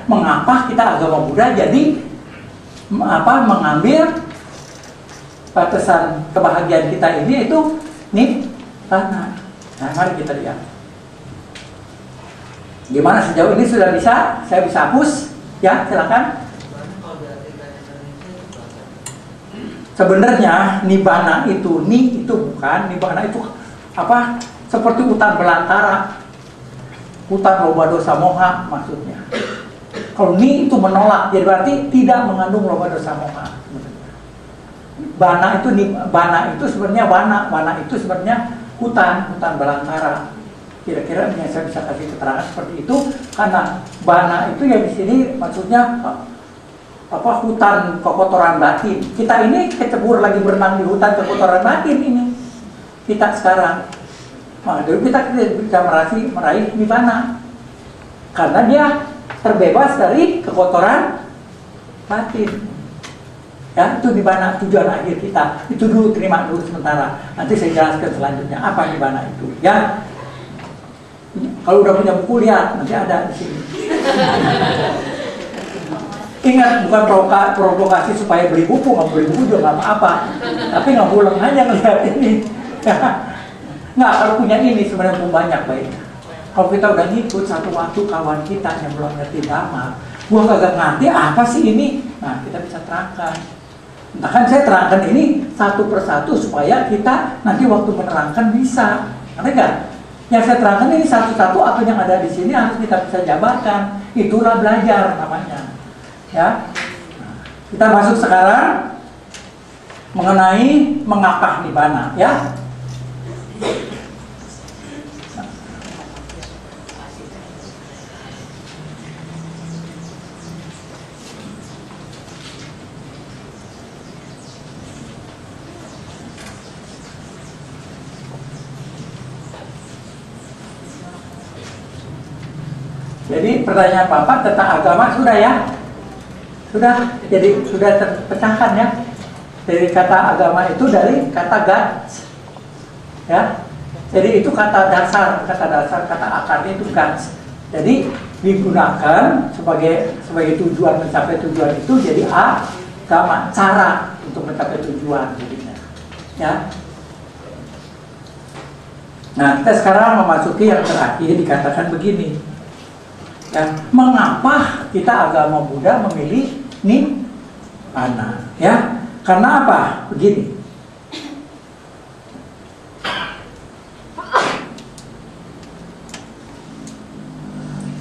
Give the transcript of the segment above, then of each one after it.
mengapa kita agama Buddha jadi mengambil batasan kebahagiaan kita ini itu nibbana. Nah, mari kita lihat. Gimana sejauh ini sudah bisa? Saya bisa hapus? Ya, silakan. Sebenarnya nibbana itu, itu bukan, nibbana itu apa? Seperti hutan belantara. Hutan loba dosa moha maksudnya. Kalau itu menolak, jadi berarti tidak mengandung loba dosa moha. Bana itu sebenarnya wana itu sebenarnya hutan belantara. Kira-kira yang saya bisa kasih keterangan seperti itu karena bana itu ya di sini maksudnya hutan kekotoran batin. Kita ini kecebur lagi berenang di hutan kekotoran batin ini. Kita sekarang. Nah, dulu kita bisa meraih nibbana. Karena dia terbebas dari kekotoran batin. Ya, itu nibbana tujuan akhir kita. Itu dulu, terima dulu sementara. Nanti saya jelaskan selanjutnya apa nibbana itu. Ya. Kalau udah punya buku lihat, nanti ada di sini. Ingat, bukan provokasi supaya beli buku, nggak beli buku juga nggak apa-apa. Tapi nggak pulang aja ngeliat ini. Nggak, kalau punya ini sebenarnya pun banyak baik. Kalau kita udah ngikut satu waktu kawan kita yang belum ngerti Dhamma, gua kagak ngerti apa sih ini. Nah, kita bisa terangkan. Nah, kan saya terangkan ini satu persatu supaya kita nanti waktu menerangkan bisa. Ngerti nggak? Yang saya terangkan ini satu-satu atau yang ada di sini harus kita bisa jabarkan. Itulah belajar namanya. Ya, kita masuk sekarang mengenai mengapa nibbana, ya. Jadi pertanyaan Bapak tentang agama sudah ya? Sudah, jadi sudah terpecahkan ya. Dari kata agama itu dari kata guts, ya. Jadi itu kata dasar, kata akarnya itu guts. Jadi digunakan sebagai tujuan mencapai tujuan itu jadi agama, cara untuk mencapai tujuan jadinya, ya. Nah, kita sekarang memasuki yang terakhir dikatakan begini. Ya, mengapa kita agama Buddha memilih nibbana? Ya, karena apa? Begini.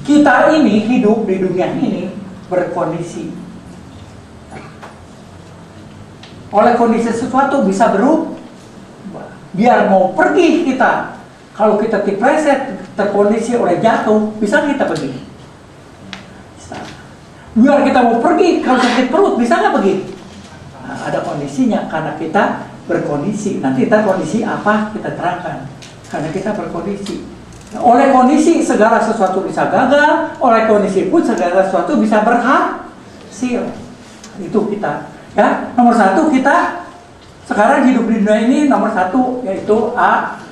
Kita ini hidup di dunia ini berkondisi. Oleh kondisi sesuatu bisa berubah. Biar mau pergi kita, kalau kita terpleset, terkondisi oleh jatuh, bisa kita pergi. Biar kita mau pergi, kalau sakit perut, bisa nggak pergi? Nah, ada kondisinya, karena kita berkondisi. Nanti kita kondisi apa, kita terangkan. Karena kita berkondisi. Nah, oleh kondisi, segala sesuatu bisa gagal. Oleh kondisi pun, segala sesuatu bisa berhasil. Itu kita. Ya, nomor satu, kita sekarang hidup di dunia ini, nomor satu, yaitu A,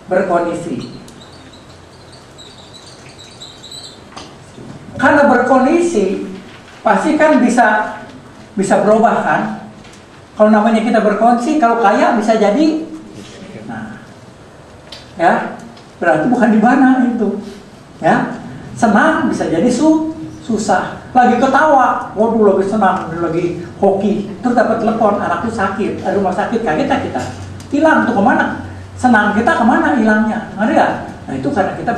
berkondisi. Karena berkondisi pasti kan bisa berubah kan. Kalau namanya kita berkondisi, kalau kaya bisa jadi, nah, ya berarti bukan nibbana itu, ya. Senang bisa jadi susah. Lagi ketawa, waduh lagi senang, lagi hoki, terus dapat telepon anakku sakit, ada rumah sakit, kaget kita, hilang tuh kemana? Senang kita kemana hilangnya? Ngerti ya? Nah itu karena kita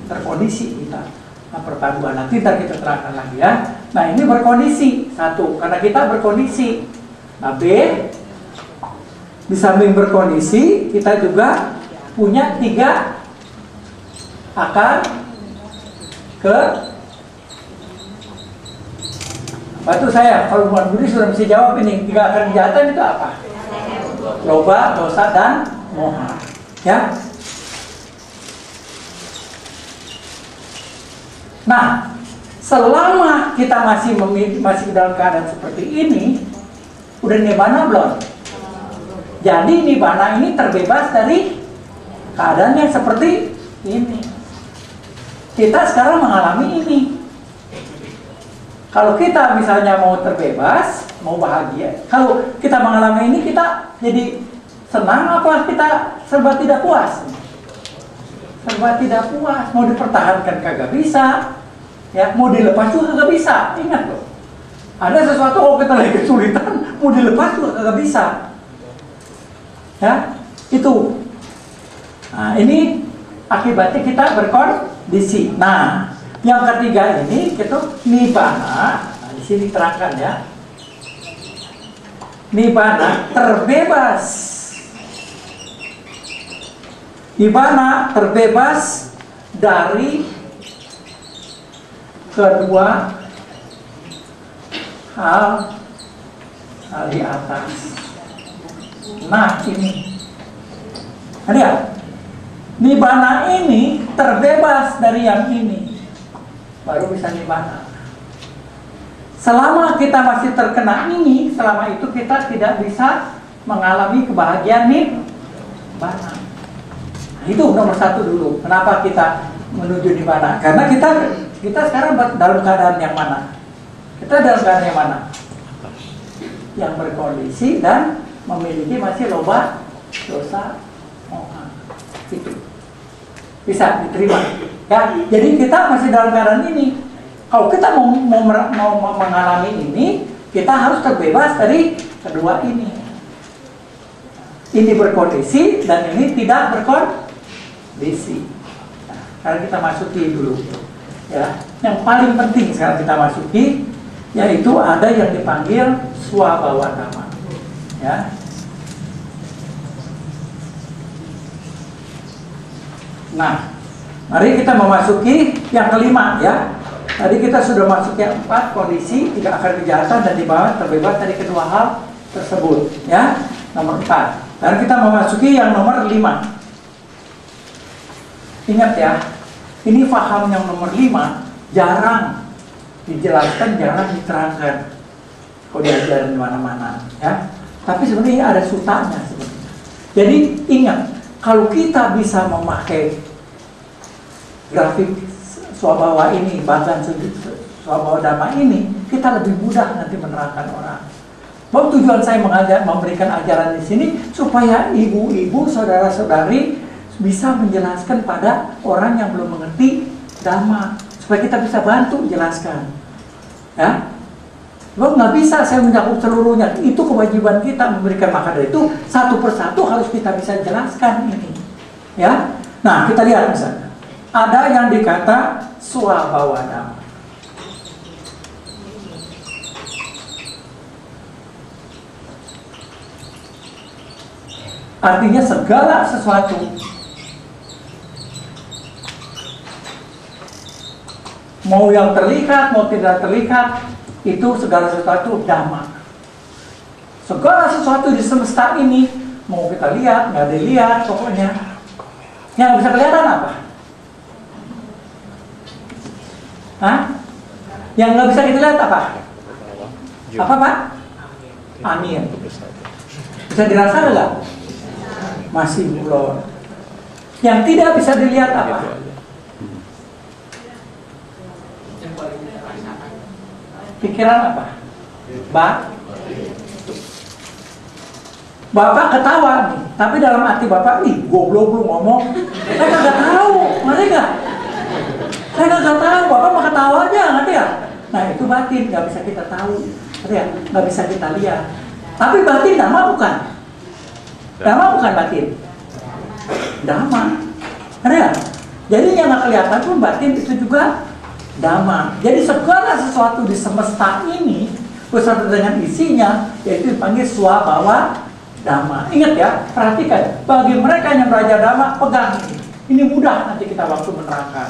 terkondisi kita. Nah, perpaduan nanti kita terangkan lagi ya. Nah ini berkondisi satu, karena kita berkondisi. Nah B, di samping berkondisi kita juga punya 3 akar ke. Batu saya, kalau Muhammad Budi sudah bisa jawab ini 3 akar kejahatan itu apa? Loba, dosa dan moha. Ya. Nah, selama kita masih dalam keadaan seperti ini, udah nibbana belum? Jadi nibbana ini terbebas dari keadaan yang seperti ini. Kita sekarang mengalami ini. Kalau kita misalnya mau terbebas, mau bahagia, kalau kita mengalami ini kita jadi senang apa kita serba tidak puas? Serba tidak puas, mau dipertahankan kagak bisa, ya mau dilepas juga kagak bisa. Ingat loh, ada sesuatu kalau kita lagi kesulitan, mau dilepas juga kagak bisa. Ya, itu. Nah, ini akibatnya kita berkondisi. Nah, yang ketiga ini itu nibbana. Nah, di sini terangkan ya. Nibbana terbebas. Nibbana terbebas dari kedua hal di atas. Nah, ini ada ya? Nibbana ini terbebas dari yang ini, baru bisa nibbana. Selama kita masih terkena ini, selama itu kita tidak bisa mengalami kebahagiaan nibbana. Nah, itu nomor satu dulu. Kenapa kita menuju nibbana? Karena kita sekarang dalam keadaan yang mana? Kita dalam keadaan yang mana? Yang berkondisi dan memiliki masih loba dosa moha. Itu bisa diterima ya. Jadi kita masih dalam keadaan ini. Kalau kita mau mengalami ini, kita harus terbebas dari kedua ini. Ini berkondisi dan ini tidak berkondisi. Nah, sekarang kita masuki dulu ya. Yang paling penting sekarang kita masuki, yaitu ada yang dipanggil swabhawa dhamma ya. Nah, mari kita memasuki yang kelima ya. Tadi kita sudah masuk yang 4, kondisi, 3 akar kejahatan, dan di bawah terbebas dari kedua hal tersebut ya. Nomor 4. Dan kita memasuki yang nomor 5. Ingat ya, ini paham yang nomor 5 jarang dijelaskan, jarang diterangkan kalau diajarin di mana-mana ya. Tapi sebenarnya ada sutanya sebenarnya. Jadi ingat, kalau kita bisa memakai grafik swabhawa ini, bahkan swabhawa dhamma ini, kita lebih mudah nanti menerangkan orang. Bahwa tujuan saya memberikan ajaran di sini supaya ibu-ibu, saudara-saudari bisa menjelaskan pada orang yang belum mengerti dhamma, supaya kita bisa bantu jelaskan. Ya, lo nggak bisa saya mencakup seluruhnya. Itu kewajiban kita memberikan, maka dari itu satu persatu harus kita bisa jelaskan ini. Ya, nah kita lihat misalnya ada yang dikata swabhawa dhamma. Artinya segala sesuatu mau yang terlihat, mau tidak terlihat, itu segala sesuatu dhamma. Segala sesuatu di semesta ini, mau kita lihat, nggak dilihat, pokoknya yang bisa kelihatan apa? Hah? Yang nggak bisa kita lihat apa? Apa Pak? Angin. Bisa dirasa nggak? Masih bulan. Yang tidak bisa dilihat apa? Pikiran apa? Bapak ketawa nih, tapi dalam hati Bapak, ih goblok lu ngomong. Saya kagak tahu, ngerti nggak? Saya kagak tahu, Bapak mau ketawa aja, ngerti ya? Nah itu batin, nggak bisa kita tahu, ngerti ya? Nggak bisa kita lihat. Tapi batin dhamma bukan? Dhamma bukan batin? Dhamma, ngerti ya? Jadi yang nggak kelihatan pun batin itu juga dhamma. Jadi segala sesuatu di semesta ini beserta dengan isinya, yaitu dipanggil swabhawa dhamma. Ingat ya, perhatikan, bagi mereka yang belajar dhamma, pegang ini. Ini mudah nanti kita waktu menerangkan.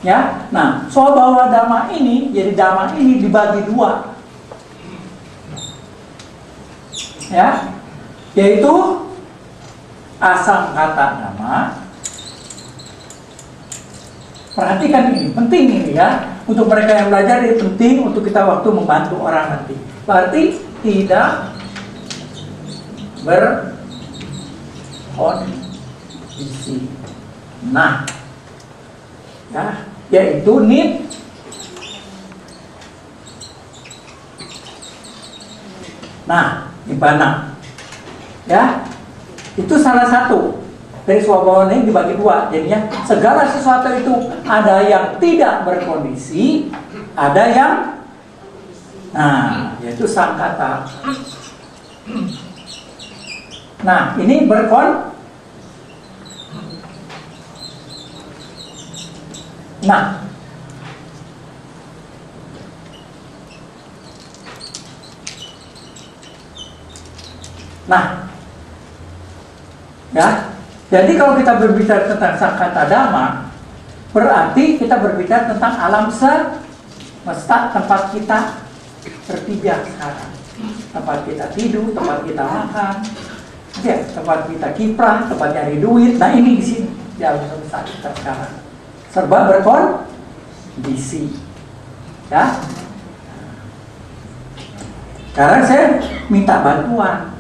Ya, nah swabhawa dhamma ini, jadi dhamma ini dibagi dua. Ya, yaitu asangkata dhamma. Perhatikan ini, penting ini ya. Untuk mereka yang belajar ini penting untuk kita waktu membantu orang nanti. Berarti tidak berkondisi. Nah, ya, yaitu Nah, nibbana. Ya, itu salah satu dari swabhawana ini dibagi dua. Jadinya segala sesuatu itu ada yang tidak berkondisi, ada yang, nah, yaitu sangkata. Nah, ini Nah, ya. Jadi kalau kita berbicara tentang sangkata dhamma, berarti kita berbicara tentang alam semesta tempat kita berpijak sekarang. Tempat kita tidur, tempat kita makan, ya, tempat kita kiprah, tempat nyari duit. Nah, ini di sini di alam semesta kita sekarang. Serba berkondisi. Ya. Sekarang saya minta bantuan.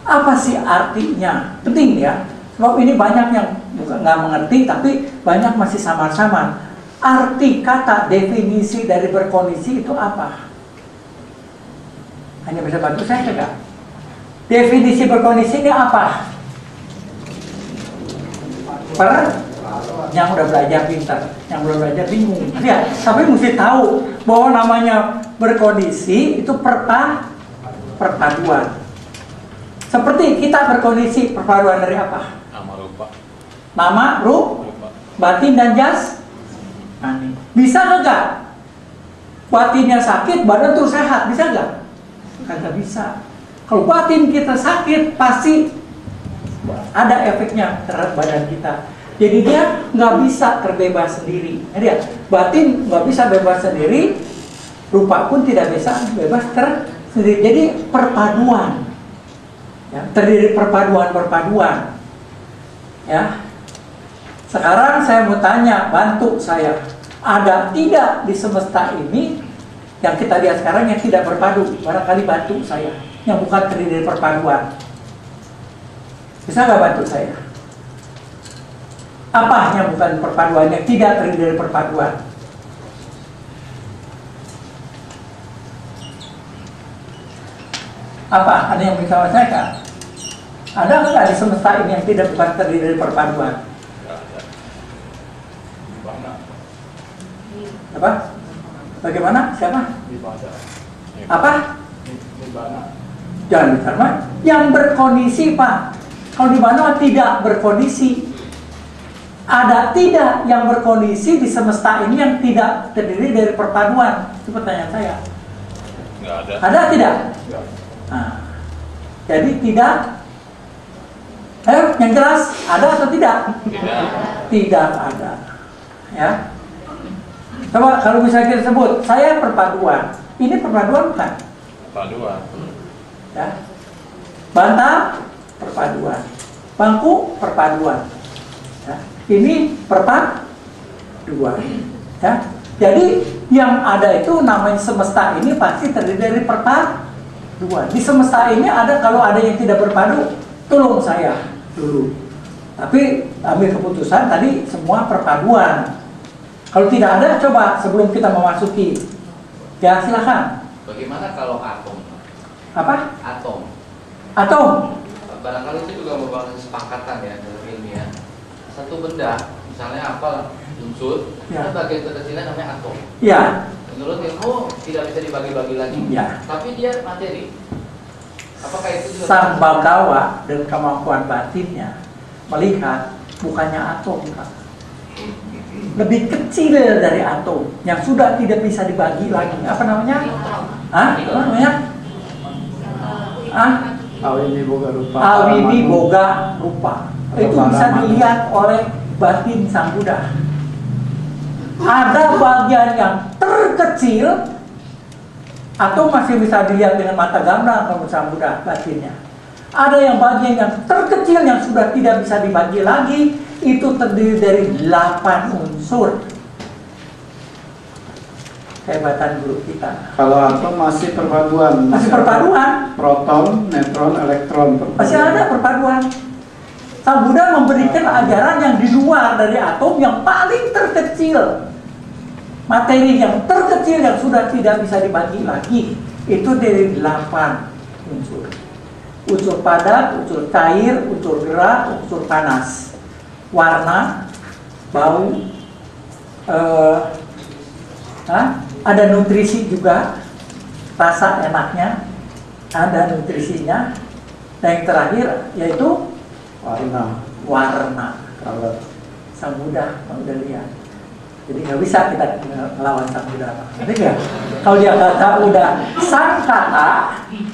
Apa sih artinya? Penting ya. Sebab ini banyak yang bukan nggak mengerti, tapi banyak masih samar-samar. Arti kata definisi dari berkondisi itu apa? Hanya bisa bantu saya enggak? Definisi berkondisi ini apa? Yang udah belajar pintar, yang belum belajar bingung. Ya, tapi mesti tahu bahwa namanya berkondisi itu perpaduan. Seperti kita berkondisi perpaduan dari apa? Nama rupa. Nama, rupa, batin dan jasmani. Bisa enggak? Batinnya sakit, badan terus sehat, bisa enggak? Kagak bisa. Kalau batin kita sakit, pasti ada efeknya terhadap badan kita. Jadi dia nggak bisa terbebas sendiri. Lihat, batin nggak bisa bebas sendiri, rupa pun tidak bisa bebas sendiri. Jadi perpaduan, ya, terdiri perpaduan. Ya. Sekarang saya mau tanya, bantu saya, ada tidak di semesta ini yang kita lihat sekarang yang tidak berpadu? Barangkali bantu saya, yang bukan terdiri dari perpaduan. Bisa nggak bantu saya? Apa yang bukan perpaduan, yang tidak terdiri dari perpaduan? Apa? Ada yang bisa saya kan? Ada nggak di semesta ini yang tidak bukan terdiri dari perpaduan? Apa? Bagaimana? Siapa? Apa? Jangan bicara. Yang berkondisi, Pak. Kalau di mana tidak berkondisi. Ada tidak yang berkondisi di semesta ini yang tidak terdiri dari perpaduan? Itu pertanyaan saya. Nggak ada. Ada tidak? Nggak. Nah, jadi tidak. Yang jelas ada atau tidak? Tidak. Tidak ada. Ya. Coba kalau bisa kita sebut, saya perpaduan. Ini perpaduan bukan? Perpaduan. Ya. Bantal perpaduan. Bangku perpaduan. Ya. Ini perpaduan. Ya. Jadi yang ada itu namanya semesta ini pasti terdiri dari perpaduan. Di semesta ini ada, kalau ada yang tidak berpadu, tolong saya dulu. Tapi ambil keputusan tadi semua perpaduan. Kalau tidak ada, coba sebelum kita memasuki. Ya, silakan. Bagaimana kalau atom? Apa? Atom. Atom. Barangkali itu juga merupakan kesepakatan ya dalam ilmiah. Satu benda, misalnya apa unsur, Ya. ada bagian terkecilnya namanya atom. Ya. Menurut ilmu tidak bisa dibagi-bagi lagi. Ya. Tapi dia materi. Apakah itu juga? Sang Bhagawa dengan kemampuan batinnya melihat bukannya atom, Pak. Lebih kecil dari atom yang sudah tidak bisa dibagi lagi. Apa namanya? Hah? Apa namanya? Awini boga rupa. Awini boga rupa. Itu bisa dilihat oleh batin Sang Buddha. Ada bagian yang terkecil atau masih bisa dilihat dengan mata gamblang kalau Sang Buddha batinnya. Ada yang bagian yang terkecil yang sudah tidak bisa dibagi lagi, itu terdiri dari 8 unsur. Kehebatan guru kita. Kalau atom masih perpaduan. Masih perpaduan. Proton, neutron, elektron. Masih ada perpaduan. Sang Buddha memberikan ajaran yang di luar dari atom yang paling terkecil. Materi yang terkecil yang sudah tidak bisa dibagi lagi. itu dari 8 unsur. Unsur padat, unsur cair, unsur gerak, unsur panas, warna, bau, ada nutrisi juga, rasa enaknya, ada nutrisinya, dan yang terakhir yaitu warna. Kalau Sang Buddha, kalau udah lihat. Jadi nggak bisa kita melawan Sang Buddha. Ngerti nggak? Kalau dia kata udah sang kata,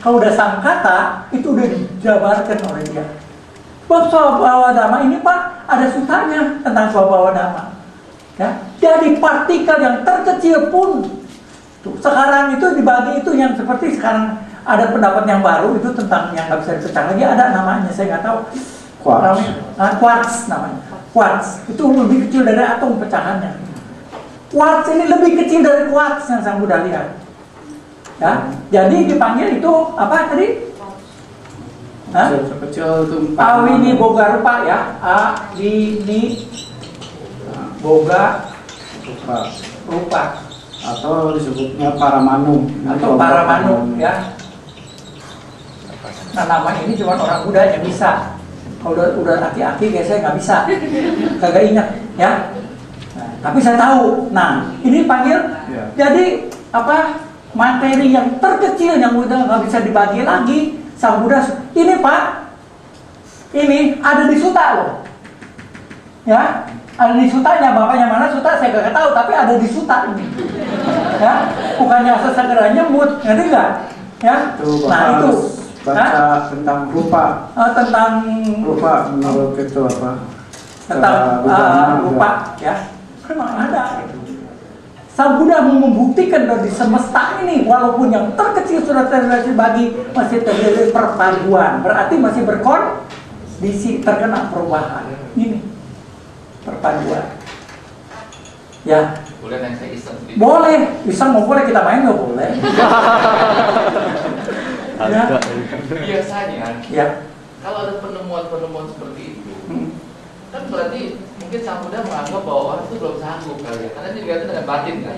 kalau udah sang kata, itu udah dijabarkan oleh dia. Bab Swabhawa Dhamma ini Pak, ada sutanya tentang Swabhawa Dhamma. Ya, jadi partikel yang terkecil pun, tuh, sekarang itu dibagi itu yang seperti sekarang ada pendapat yang baru itu tentang yang nggak bisa dipecah lagi, ada namanya saya nggak tahu. Quartz namanya. Quartz itu lebih kecil dari atom pecahannya. Quartz ini lebih kecil dari quartz yang Sang Buddha lihat. Ya, jadi dipanggil itu apa tadi? kecil itu Awini Boga Rupa ya. Awini Boga Rupa atau disebutnya Paramanu. atau Paramanu ya. Nah, nama ini cuma orang Buddha yang bisa. Kalau udah aki-aki kayak saya nggak bisa, kagak ingat ya. Nah, tapi saya tahu. Nah, ini panggil. Ya. Jadi apa materi yang terkecil yang udah nggak bisa dibagi lagi, Sang Buddha ini Pak, ini ada di suta loh, ya. Ada di sutanya, bapaknya mana suta saya nggak tahu, tapi ada di suta ini, ya. Bukannya segera nyebut, ngerti nggak? Ya. Nah itu. Baca tentang rupa. Tentang Rupa menurut itu apa? tentang rupa ya, memang ada. Sang Buddha mau membuktikan dari semesta ini, walaupun yang terkecil sudah terjadi bagi masih terjadi perpaduan, berarti masih berkondisi terkena perubahan. Ini perpaduan. Ya. Boleh nanya saya iseng sedikit? Boleh, iseng mau boleh kita main nggak boleh. Ya. Biasanya, Ya. kalau ada penemuan-penemuan seperti itu, kan berarti mungkin Sang Buddha menganggap bahwa orang itu belum sanggup kali ya, karena ini dilihatnya dengan batin kan.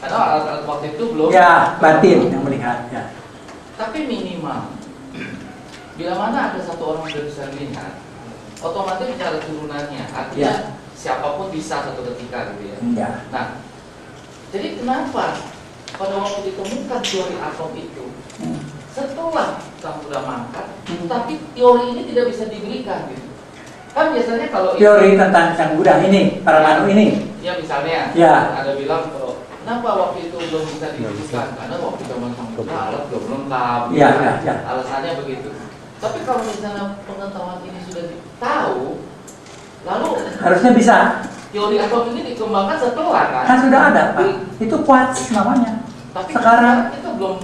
Karena alat-alat waktu itu belum. Ya, batin yang melihat. Ya. Tapi minimal, bila mana ada satu orang yang bisa melihat, otomatis ada turunannya. Artinya siapapun bisa satu ketika gitu ya. Ya. Nah, jadi kenapa pada waktu ditemukan teori atom itu, setelah Sang Buddha mangkat, tapi teori ini tidak bisa diberikan gitu. Kan biasanya kalau Teori tentang Sang Buddha ini, Paramanu ini. ya misalnya, Ya. ada bilang kalau kenapa waktu itu belum bisa diberikan, karena waktu zaman Sang Buddha alat belum lengkap. Ya, gitu. ya, ya. Alasannya begitu. Tapi kalau misalnya pengetahuan ini sudah tahu, lalu Harusnya bisa. teori atom ini dikembangkan setelah kan? Kan sudah ada, Pak. Itu quartz namanya. Tapi Sekarang itu belum.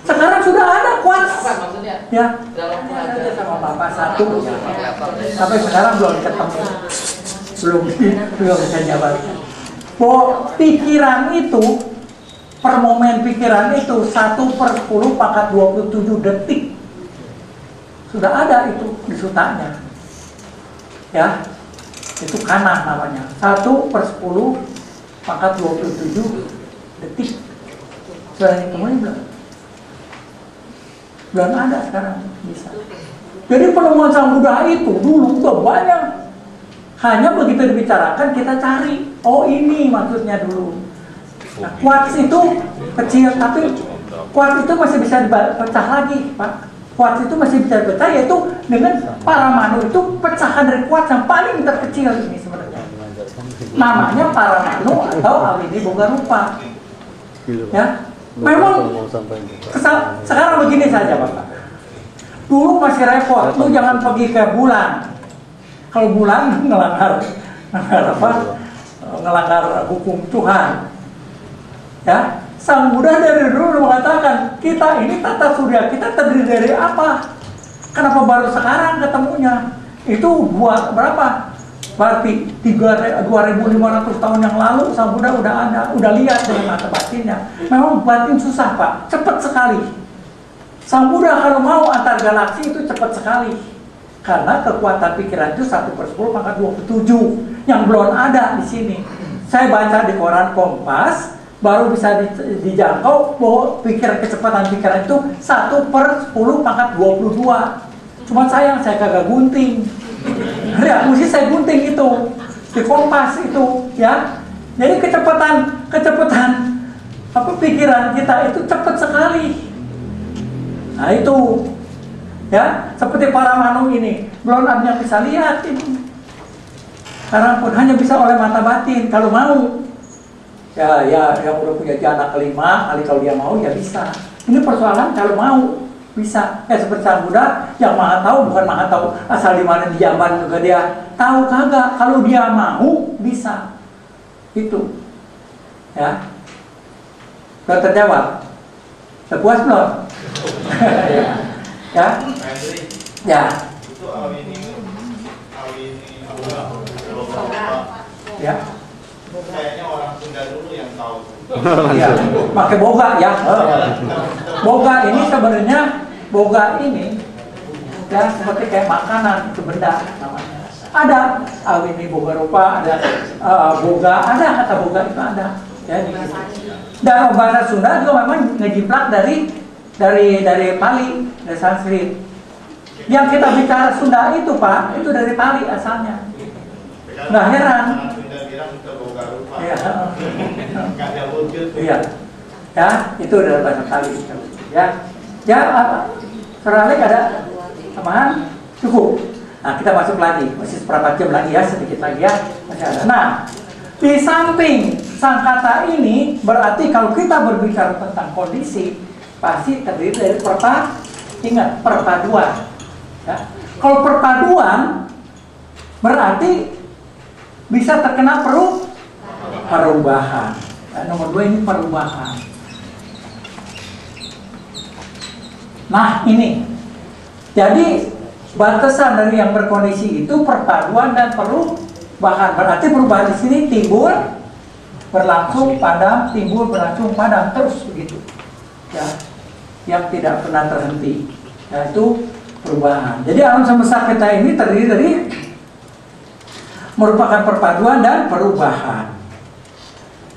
Sekarang sudah ada quartz. Apa maksudnya? Ya. Dalam Ada pelajaran sama Bapak satu. seperti apa? Tapi sekarang belum ketemu. Belum bisa jawab. Pikiran itu, per momen pikiran itu 1/10 pangkat 27 detik. Sudah ada itu di sutanya. Ya. Itu kanah namanya. 1/10 pangkat 27 detik. Sudah ditemuin belum? Belum ada sekarang bisa. Jadi penemuan Sang Buddha itu dulu udah banyak. Hanya begitu dibicarakan kita cari. Oh ini maksudnya dulu. Nah, quartz itu kecil tapi quartz itu masih bisa dipecah lagi, Pak. Quartz itu masih bisa dipecah, yaitu dengan Paramanu itu pecahan dari quartz yang paling terkecil ini sebenarnya. Namanya Paramanu atau Awini Boga Rupa. Ya, memang sekarang begini saja Bapak. Dulu masih repot, lu jangan pergi ke bulan. Kalau bulan ngelanggar hukum Tuhan. Ya, Sang Buddha dari dulu mengatakan kita ini tata surya kita terdiri dari apa? Kenapa baru sekarang ketemunya? Itu berapa? Berarti 2.500 tahun yang lalu Sang Buddha udah lihat dengan mata batinnya. Memang batin susah Pak, cepat sekali. Sang Buddha kalau mau antar galaksi itu cepat sekali. Karena kekuatan pikiran itu 1/10 maka 27 yang belum ada di sini. Saya baca di koran Kompas baru bisa dijangkau bahwa kecepatan pikiran itu 1/10⁻²². Cuma sayang saya kagak gunting. Ya, mesti saya gunting itu di kompas itu, ya. Jadi kecepatan pikiran kita itu cepat sekali. Nah itu, ya, seperti para manu ini belum ada yang bisa lihat ini. Sekarang pun hanya bisa oleh mata batin kalau mau. Ya, yang udah punya anak kelima, kali kalau dia mau ya bisa. Ini persoalan kalau mau bisa. Seperti sang Buddha yang maha tahu, bukan maha tahu asal di mana di Jamban juga dia tahu kagak. Kalau dia mau bisa. Itu. Ya. Sudah terjawab. Sudah puas belum? Ya. Ya. Itu awini Ya. kayaknya orang Sunda dulu yang tahu. Ya, pakai boga ya. Boga ini sebenarnya ya seperti kayak makanan, itu benda namanya. Ada awini boga rupa, ada boga, ada kata boga itu ada. Ya, di situ. Dan bahasa Sunda juga memang ngejiplak dari Pali, dari Sanskrit. Yang kita bicara Sunda itu Pak, itu dari Pali asalnya. Nggak heran. Sunda bilang itu boga rupa. Iya. Nggak ada wujud. Iya. Ya, itu dari bahasa Pali. Ya. Ya, Seralik ada tambahan? Cukup. Nah, kita masuk lagi. Masih seperempat jam lagi ya, sedikit lagi ya. Masih ada. Nah, di samping sangkata ini berarti kalau kita berbicara tentang kondisi pasti terdiri dari perpaduan. Ya. Kalau perpaduan berarti bisa terkena perubahan. Ya, nomor 2 ini perubahan. Nah ini, jadi batasan dari yang berkondisi itu perpaduan dan perubahan. Berarti perubahan di sini timbul, berlangsung, padam, timbul, berlangsung, padam, terus begitu. Ya, yang tidak pernah terhenti, yaitu perubahan. Jadi alam semesta kita ini terdiri dari merupakan perpaduan dan perubahan.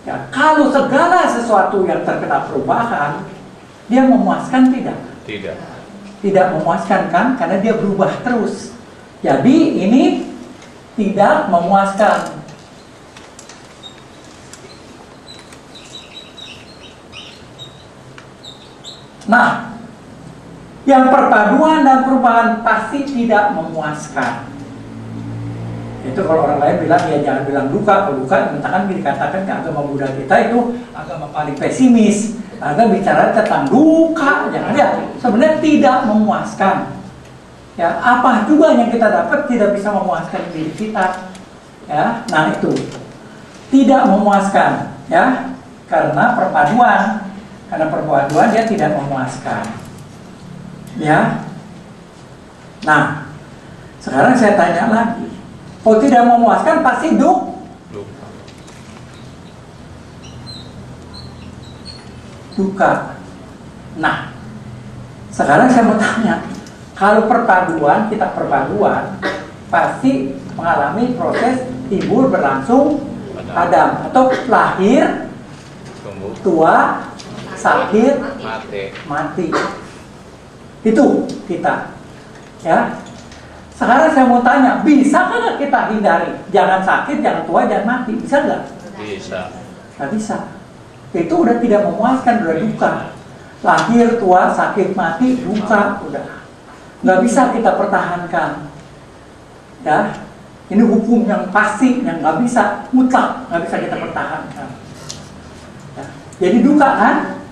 Ya, kalau segala sesuatu yang terkena perubahan, dia memuaskan tidak? Tidak memuaskan kan? Karena dia berubah terus. Jadi ini tidak memuaskan. Nah, yang perpaduan dan perubahan pasti tidak memuaskan. Itu kalau orang lain bilang, ya jangan bilang duka. Kalau duka, misalkan dikatakan ke agama Buddha kita itu agama paling pesimis. Karena bicara tentang duka, jangan lihat. Sebenarnya tidak memuaskan. Ya, apa juga yang kita dapat tidak bisa memuaskan diri kita. Ya, nah itu tidak memuaskan. Ya, karena perpaduan. Karena perpaduan dia tidak memuaskan. Ya. Nah, sekarang saya tanya lagi. Kalau tidak memuaskan pasti duka. Nah, sekarang saya mau tanya, kalau perpaduan, kita perpaduan pasti mengalami proses timbul, berlangsung, padam, atau lahir, tua, sakit, mati. Itu kita. Ya. Sekarang saya mau tanya, bisa nggak kita hindari? Jangan sakit, jangan tua, jangan mati. Bisa nggak? Bisa. Nggak bisa. Itu udah tidak memuaskan, udah duka. Lahir, tua, sakit, mati, duka, udah nggak bisa kita pertahankan. Ya, ini hukum yang pasti, yang nggak bisa mutlak, nggak bisa kita pertahankan. Ya. Jadi duka kan?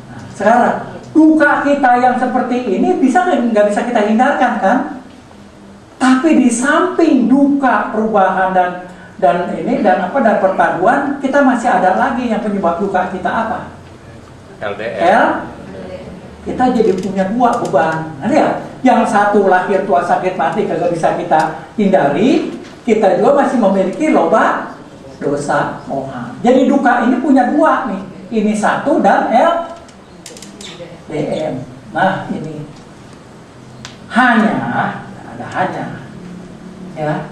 Nah, sekarang duka kita yang seperti ini bisa nggak bisa kita hindarkan kan? Tapi di samping duka, perubahan dan perpaduan, kita masih ada lagi yang penyebab duka kita apa? LDR. Kita jadi punya 2 beban. Nah, lihat, yang satu lahir, tua, sakit, mati kagak bisa kita hindari, kita juga masih memiliki loba dosa moha. Jadi duka ini punya 2 nih. Ini 1 dan LDM. Nah, ini hanya ya,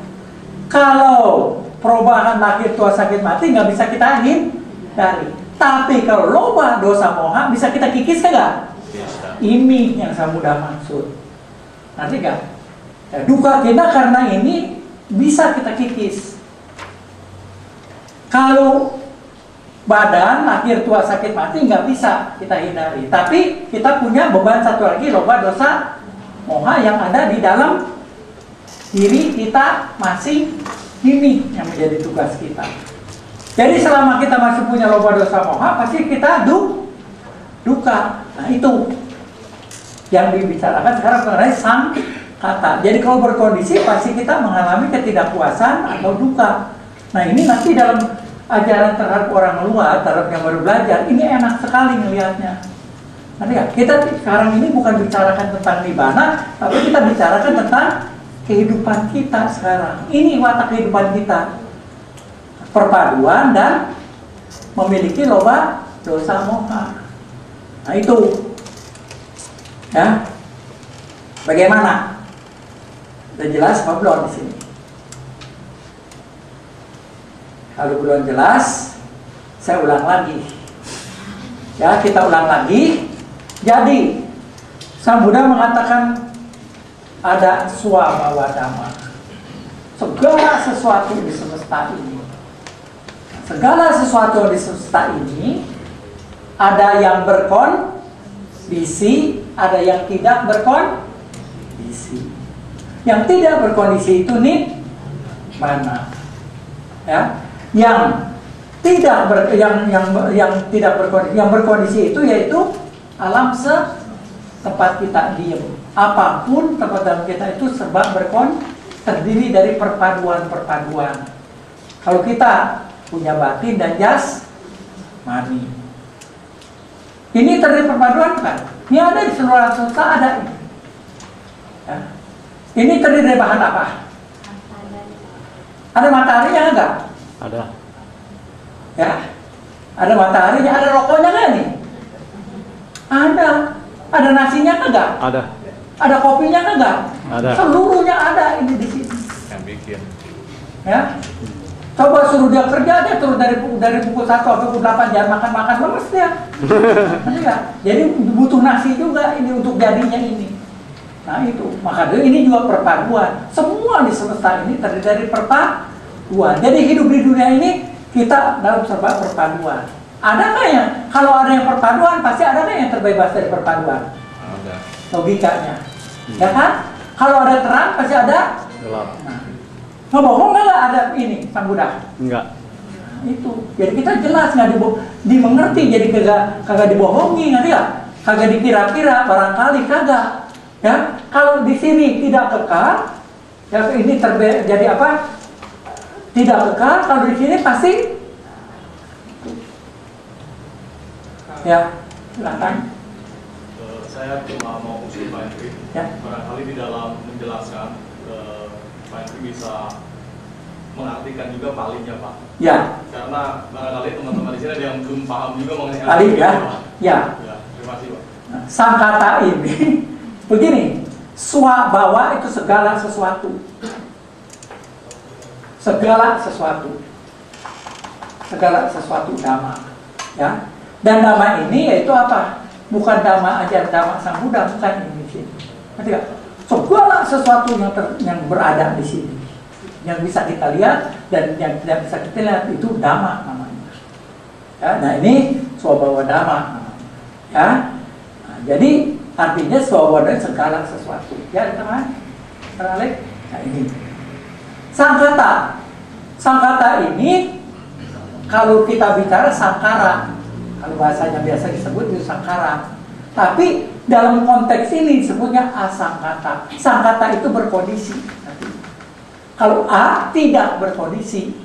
kalau perubahan lahir, tua, sakit, mati nggak bisa kita hindari. Tapi kalau loba dosa moha bisa kita kikis kagak? Bisa. Ini yang saya mudah maksud. Nanti kan? Ya, duka kita karena ini bisa kita kikis. Kalau badan akhir tua sakit mati nggak bisa kita hindari. Tapi kita punya beban satu lagi, loba dosa moha yang ada di dalam diri kita masing. Ini yang menjadi tugas kita. Jadi selama kita masih punya loba dosa moha, pasti kita duka. Nah itu yang dibicarakan sekarang mengenai sang kata. Jadi kalau berkondisi pasti kita mengalami ketidakpuasan atau duka. Nah ini nanti dalam ajaran terhadap orang luar, terhadap yang baru belajar, ini enak sekali melihatnya. Nanti ya, kita sekarang ini bukan bicarakan tentang nibbana, tapi kita bicarakan tentang kehidupan kita sekarang. Ini watak kehidupan kita. Perpaduan dan memiliki loba dosa moha. Nah itu. Ya. Bagaimana? Sudah jelas apa belum di sini? Kalau belum jelas, saya ulang lagi. Ya, kita ulang lagi. Jadi, Sang Buddha mengatakan ada swabhawa dhamma. Segala sesuatu di semesta ini. Segala sesuatu di semesta ini ada yang berkondisi, ada yang tidak berkondisi. Yang tidak berkondisi itu nibbana. Ya. Yang tidak berkondisi, yang berkondisi itu yaitu alam tempat kita diam. Apapun tempat dalam kita itu serba terdiri dari perpaduan-perpaduan. Kalau kita punya batin dan jasmani, ini terdiri perpaduan kan? Ini ada di seluruh semesta ada ini. Ya. Ini terdiri dari bahan apa? Ada mataharinya enggak? Ada. Ya, ada mataharinya, ada rokoknya nggak nih? Ada. Ada nasinya enggak? Ada. Ada kopinya enggak? Ada. Seluruhnya ada ini di sini. Yang bikin. Ya. Coba suruh dia kerja, dia turun dari pukul 1 sampai pukul 8 jangan makan-makan lemes dia. Ya. Jadi butuh nasi juga ini untuk jadinya ini. Nah itu, maka ini juga perpaduan. Semua di semesta ini terdiri dari perpaduan. Jadi hidup di dunia ini kita dalam serba perpaduan. Ada nggak ya? Kalau ada yang perpaduan, pasti ada nggak yang terbebas dari perpaduan? Ada. Logikanya, ya kan? Kalau ada terang, pasti ada Gelap. nah, ngebohong nggak ada ini Sang Buddha? Enggak. Nah, itu. Jadi kita jelas nggak dimengerti, jadi kagak dibohongi, ngerti nggak? Kagak dikira-kira, barangkali kagak. Ya, kalau di sini tidak kekal, ya ini jadi apa? Tidak kekal. Kalau di sini pasti, ya, silakan. Saya cuma mau usul Pak Henry. Ya. Barangkali di dalam menjelaskan, Pak Henry bisa mengartikan juga palingnya Pak. Ya. Karena barangkali teman-teman di sini ada yang belum paham juga mengenai Paling ya. Pak. Ya. Ya, terima kasih Pak. Nah, sang kata ini begini, swabhawa itu segala sesuatu. Segala sesuatu. Segala sesuatu dhamma. Ya. Dan dhamma ini yaitu apa? Bukan dhamma ajaran dhamma Sang Buddha, bukan ini di sini. Ngerti nggak? Segala sesuatu yang berada di sini, yang bisa kita lihat dan yang tidak bisa kita lihat itu dhamma namanya. Ya, nah ini swabhawa dhamma namanya. Ya. Nah, jadi artinya swabhawa segala sesuatu. Ya teman, teralik. Nah ini sangkata. Sangkata ini kalau kita bicara sangkara, kalau bahasanya biasa disebut itu sangkara. Tapi dalam konteks ini disebutnya asangkata. Sangkata itu berkondisi. Kalau A tidak berkondisi.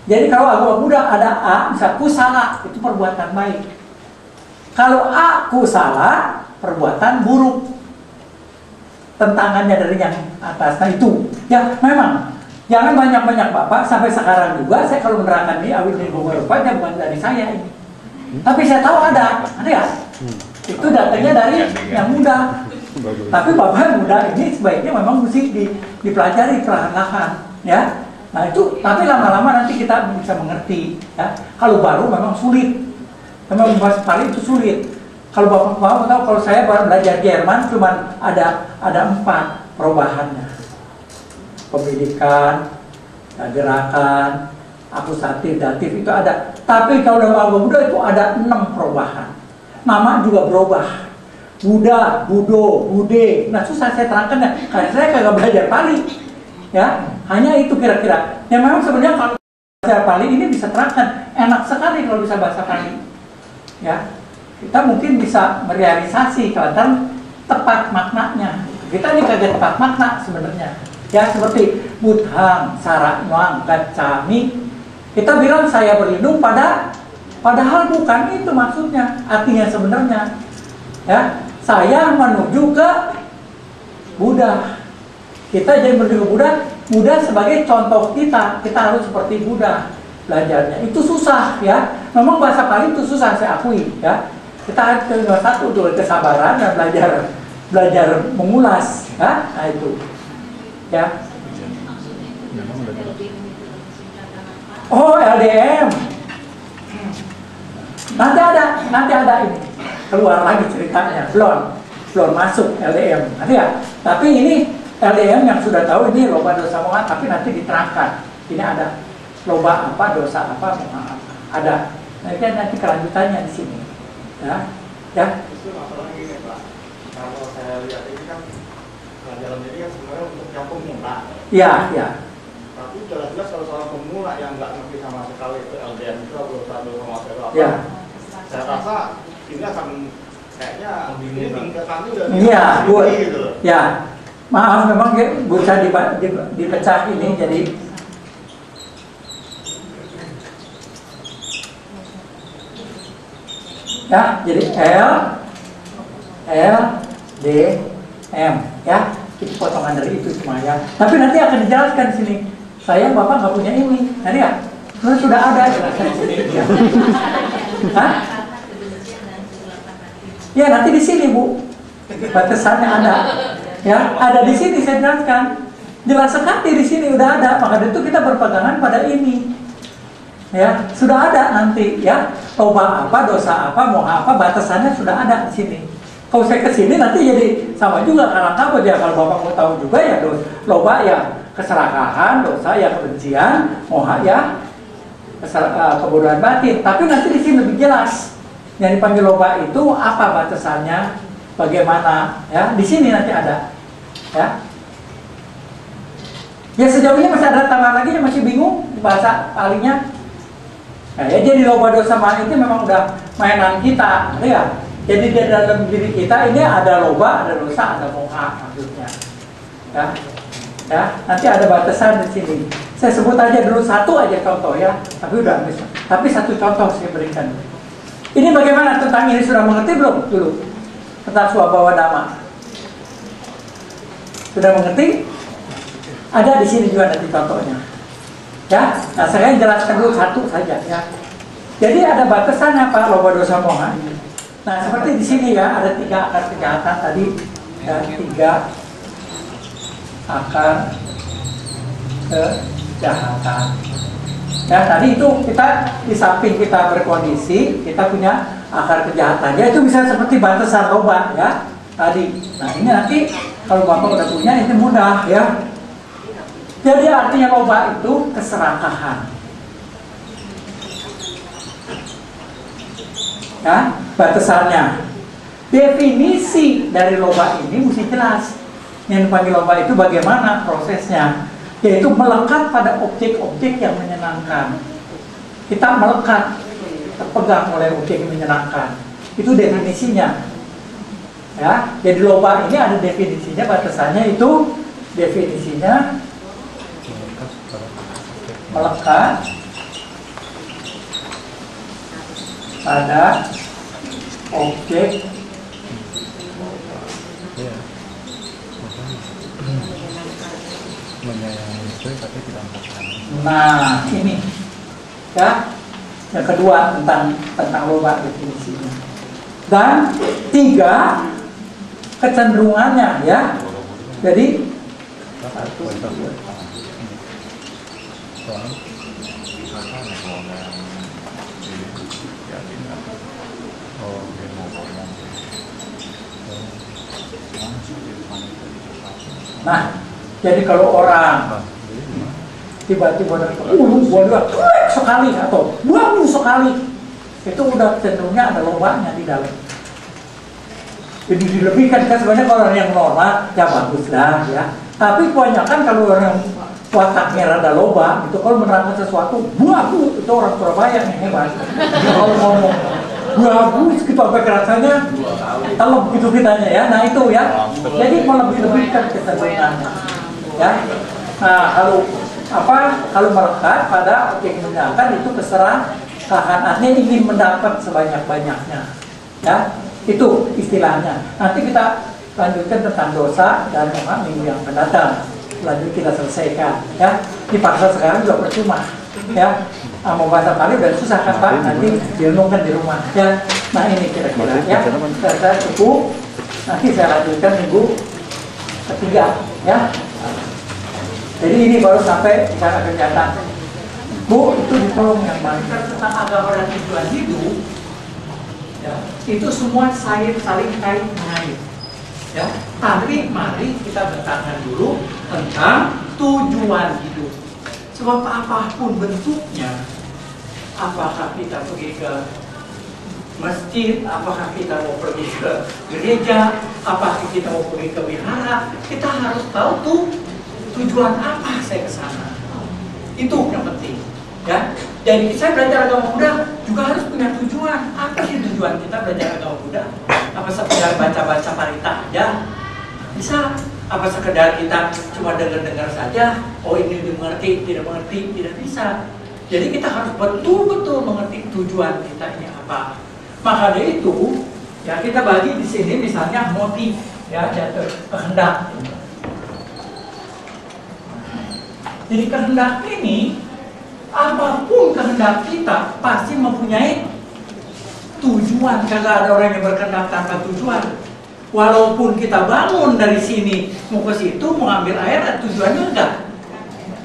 Jadi kalau agama Buddha ada A, bisa kusala, itu perbuatan baik. Kalau A kusala, perbuatan buruk. Tentangannya dari yang atas. Nah itu, ya memang. Jangan banyak-banyak Bapak, sampai sekarang juga saya kalau menerangkan ini, awil dari beberapa, bukan dari saya ini. Tapi saya tahu ada ya? Itu datangnya dari yang muda. Tapi Bapak muda ini sebaiknya memang mesti dipelajari perlahan-lahan, ya. Nah itu, tapi lama-lama nanti kita bisa mengerti, ya. Kalau baru memang sulit. Memang membahas paling itu sulit. Kalau Bapak mau tahu, kalau saya belajar Jerman cuma ada 4 perubahannya. Pendidikan, gerakan, akusatif, datif itu ada. Tapi kalau dalam agama Buddha itu ada 6 perubahan. Nama juga berubah. Buddha, Budo, Bude. Nah susah saya terangkan ya, karena saya kagak belajar Pali. Ya, hanya itu kira-kira. Yang memang sebenarnya kalau bahasa Pali ini bisa terangkan, enak sekali kalau bisa bahasa Pali. Ya, kita mungkin bisa merealisasi kalau tepat maknanya. Kita ini kagak tepat makna sebenarnya. Ya seperti Buddhang, Saranywang, Gacchami. Kita bilang saya berlindung padahal bukan itu maksudnya, artinya sebenarnya. Ya, saya menuju ke Buddha. Kita jadi menuju ke Buddha sebagai contoh kita harus seperti Buddha belajarnya. Itu susah ya. Memang bahasa Pali itu susah, saya akui ya. Kita harus satu dulu kesabaran dan belajar mengulas ya. Nah itu. Ya. Oh, LDM. Nanti ada ini. Keluar lagi ceritanya. Belum masuk LDM. Nanti ya. Tapi ini LDM yang sudah tahu ini loba dosa moha, tapi nanti diterangkan. Ini ada loba apa, dosa apa, moha apa. Ada. Nanti kelanjutannya di sini. Ya. Ya. Itu masalahnya gini, Pak. Kalau saya lihat ini kan pelajaran ini kan sebenarnya untuk yang pemula. Iya, iya. Tapi jelas-jelas kalau seorang pemula yang nggak ngerti sama sekali itu LDM itu dosa moha itu apa? Ya. Saya rasa ini akan kayaknya ini tingkatannya udah Iya, tinggi gitu loh. Ya. Maaf, memang bisa dipecah ini jadi ya, jadi L D M ya. Itu potongan dari itu cuma ya. Tapi nanti akan dijelaskan di sini. Saya Bapak nggak punya ini. Nanti ya, sudah ada jelaskan di sini. Ya. Hah? Ya nanti di sini Bu, batasannya ada. Ya, ada di sini saya jelaskan. Jelas sekali di sini udah ada. Maka itu kita berpegangan pada ini. Ya, sudah ada nanti ya. Loba apa, dosa apa, moha apa, batasannya sudah ada di sini. Kalau saya ke sini nanti jadi sama juga karena apa ya, kalau Bapak mau tahu juga ya loba ya keserakahan, dosa ya kebencian, moha ya kebodohan batin. Tapi nanti di sini lebih jelas. Yang dipanggil loba itu apa batasannya, bagaimana ya, di sini nanti ada ya. Ya sejauh ini masih ada tambahan lagi yang masih bingung bahasa Palinya. Nah, ya jadi loba dosa moha itu memang udah mainan kita, ya. Jadi di dalam diri kita ini ada loba, ada dosa, ada moha maksudnya. Ya. Ya, nanti ada batasan di sini. Saya sebut aja dulu satu aja contoh ya, tapi udah habis. Tapi satu contoh saya berikan. Ini bagaimana tentang ini, sudah mengerti belum dulu? Tentang swabhawa dhamma. Sudah mengerti? Ada di sini juga nanti contohnya. Ya, nah saya jelaskan dulu satu saja ya. Jadi ada batasannya Pak loba dosa moha ini. Nah seperti di sini ya, ada 3 akar kejahatan tadi ya, 3 akar kejahatan. Ya tadi itu kita di samping kita berkondisi, kita punya akar kejahatannya itu bisa seperti batasan loba ya tadi. Nah ini nanti kalau Bapak udah punya ini mudah ya. Jadi artinya loba itu keserakahan. Ya, batasannya. Definisi dari loba ini mesti jelas. Yang dipanggil loba itu bagaimana prosesnya? Yaitu melekat pada objek-objek yang menyenangkan. Kita melekat, terpegang oleh objek yang menyenangkan. Itu definisinya. Ya, jadi loba ini ada definisinya, batasannya itu definisinya melekat pada objek menyayangi istri tapi tidak melakukan. Nah ini ya yang kedua tentang loba definisinya. Dan 3 kecenderungannya ya. Jadi Nah, jadi kalau orang tiba-tiba buat sekali atau buang sekali, itu udah cenderungnya ada lobanya di dalam. Jadi dilebihkan kan sebenarnya kalau orang yang normal ya bagus lah ya. Tapi kebanyakan kalau orang wataknya rada loba, itu kalau menerangkan sesuatu buang itu orang Surabaya yang hebat. Dia kalau ngomong bagus gitu apa rasanya telep gitu kitanya ya. Nah itu ya. Jadi melebih-lebihkan kecenderungannya. Ya. Nah kalau melekat pada objek menyenangkan itu keserahannya ingin mendapat sebanyak-banyaknya. Ya. Itu istilahnya. Nanti kita lanjutkan tentang dosa dan moha minggu yang akan datang. Lanjut kita selesaikan. Ya, dipaksa sekarang juga percuma. Ya, mau bahasa Bali udah susah kan Pak? Nanti direnungkan di rumah. Ya, nah ini kira-kira ya. Saya cukup. Nanti saya lanjutkan minggu ketiga. Ya. Jadi ini baru sampai cara kegiatan. Bu, itu ditolong yang mana? Tentang agama dan tujuan hidup. Ya, itu semua saling kait mengait. Ya, tapi mari kita bertanya dulu tentang tujuan hidup. Sebab apapun bentuknya, apakah kita pergi ke masjid, apakah kita mau pergi ke gereja, apakah kita mau pergi ke wihara, kita harus tahu tuh tujuan apa saya ke sana. Itu yang penting. Ya, jadi saya belajar agama Buddha juga harus punya tujuan. Apa sih tujuan kita belajar agama Buddha? Apa sekedar baca-baca parita aja? Bisa. Apa sekedar kita cuma dengar-dengar saja? Oh ini dimengerti, tidak mengerti, tidak bisa. Jadi kita harus betul-betul mengerti tujuan kita ini apa. Maka dari itu, ya kita bagi di sini misalnya motif, ya jatuh kehendak. Jadi kehendak ini apapun kehendak kita pasti mempunyai tujuan. Kagak ada orang yang berkehendak tanpa tujuan. Walaupun kita bangun dari sini mau ke situ mau ambil air, ada tujuannya enggak?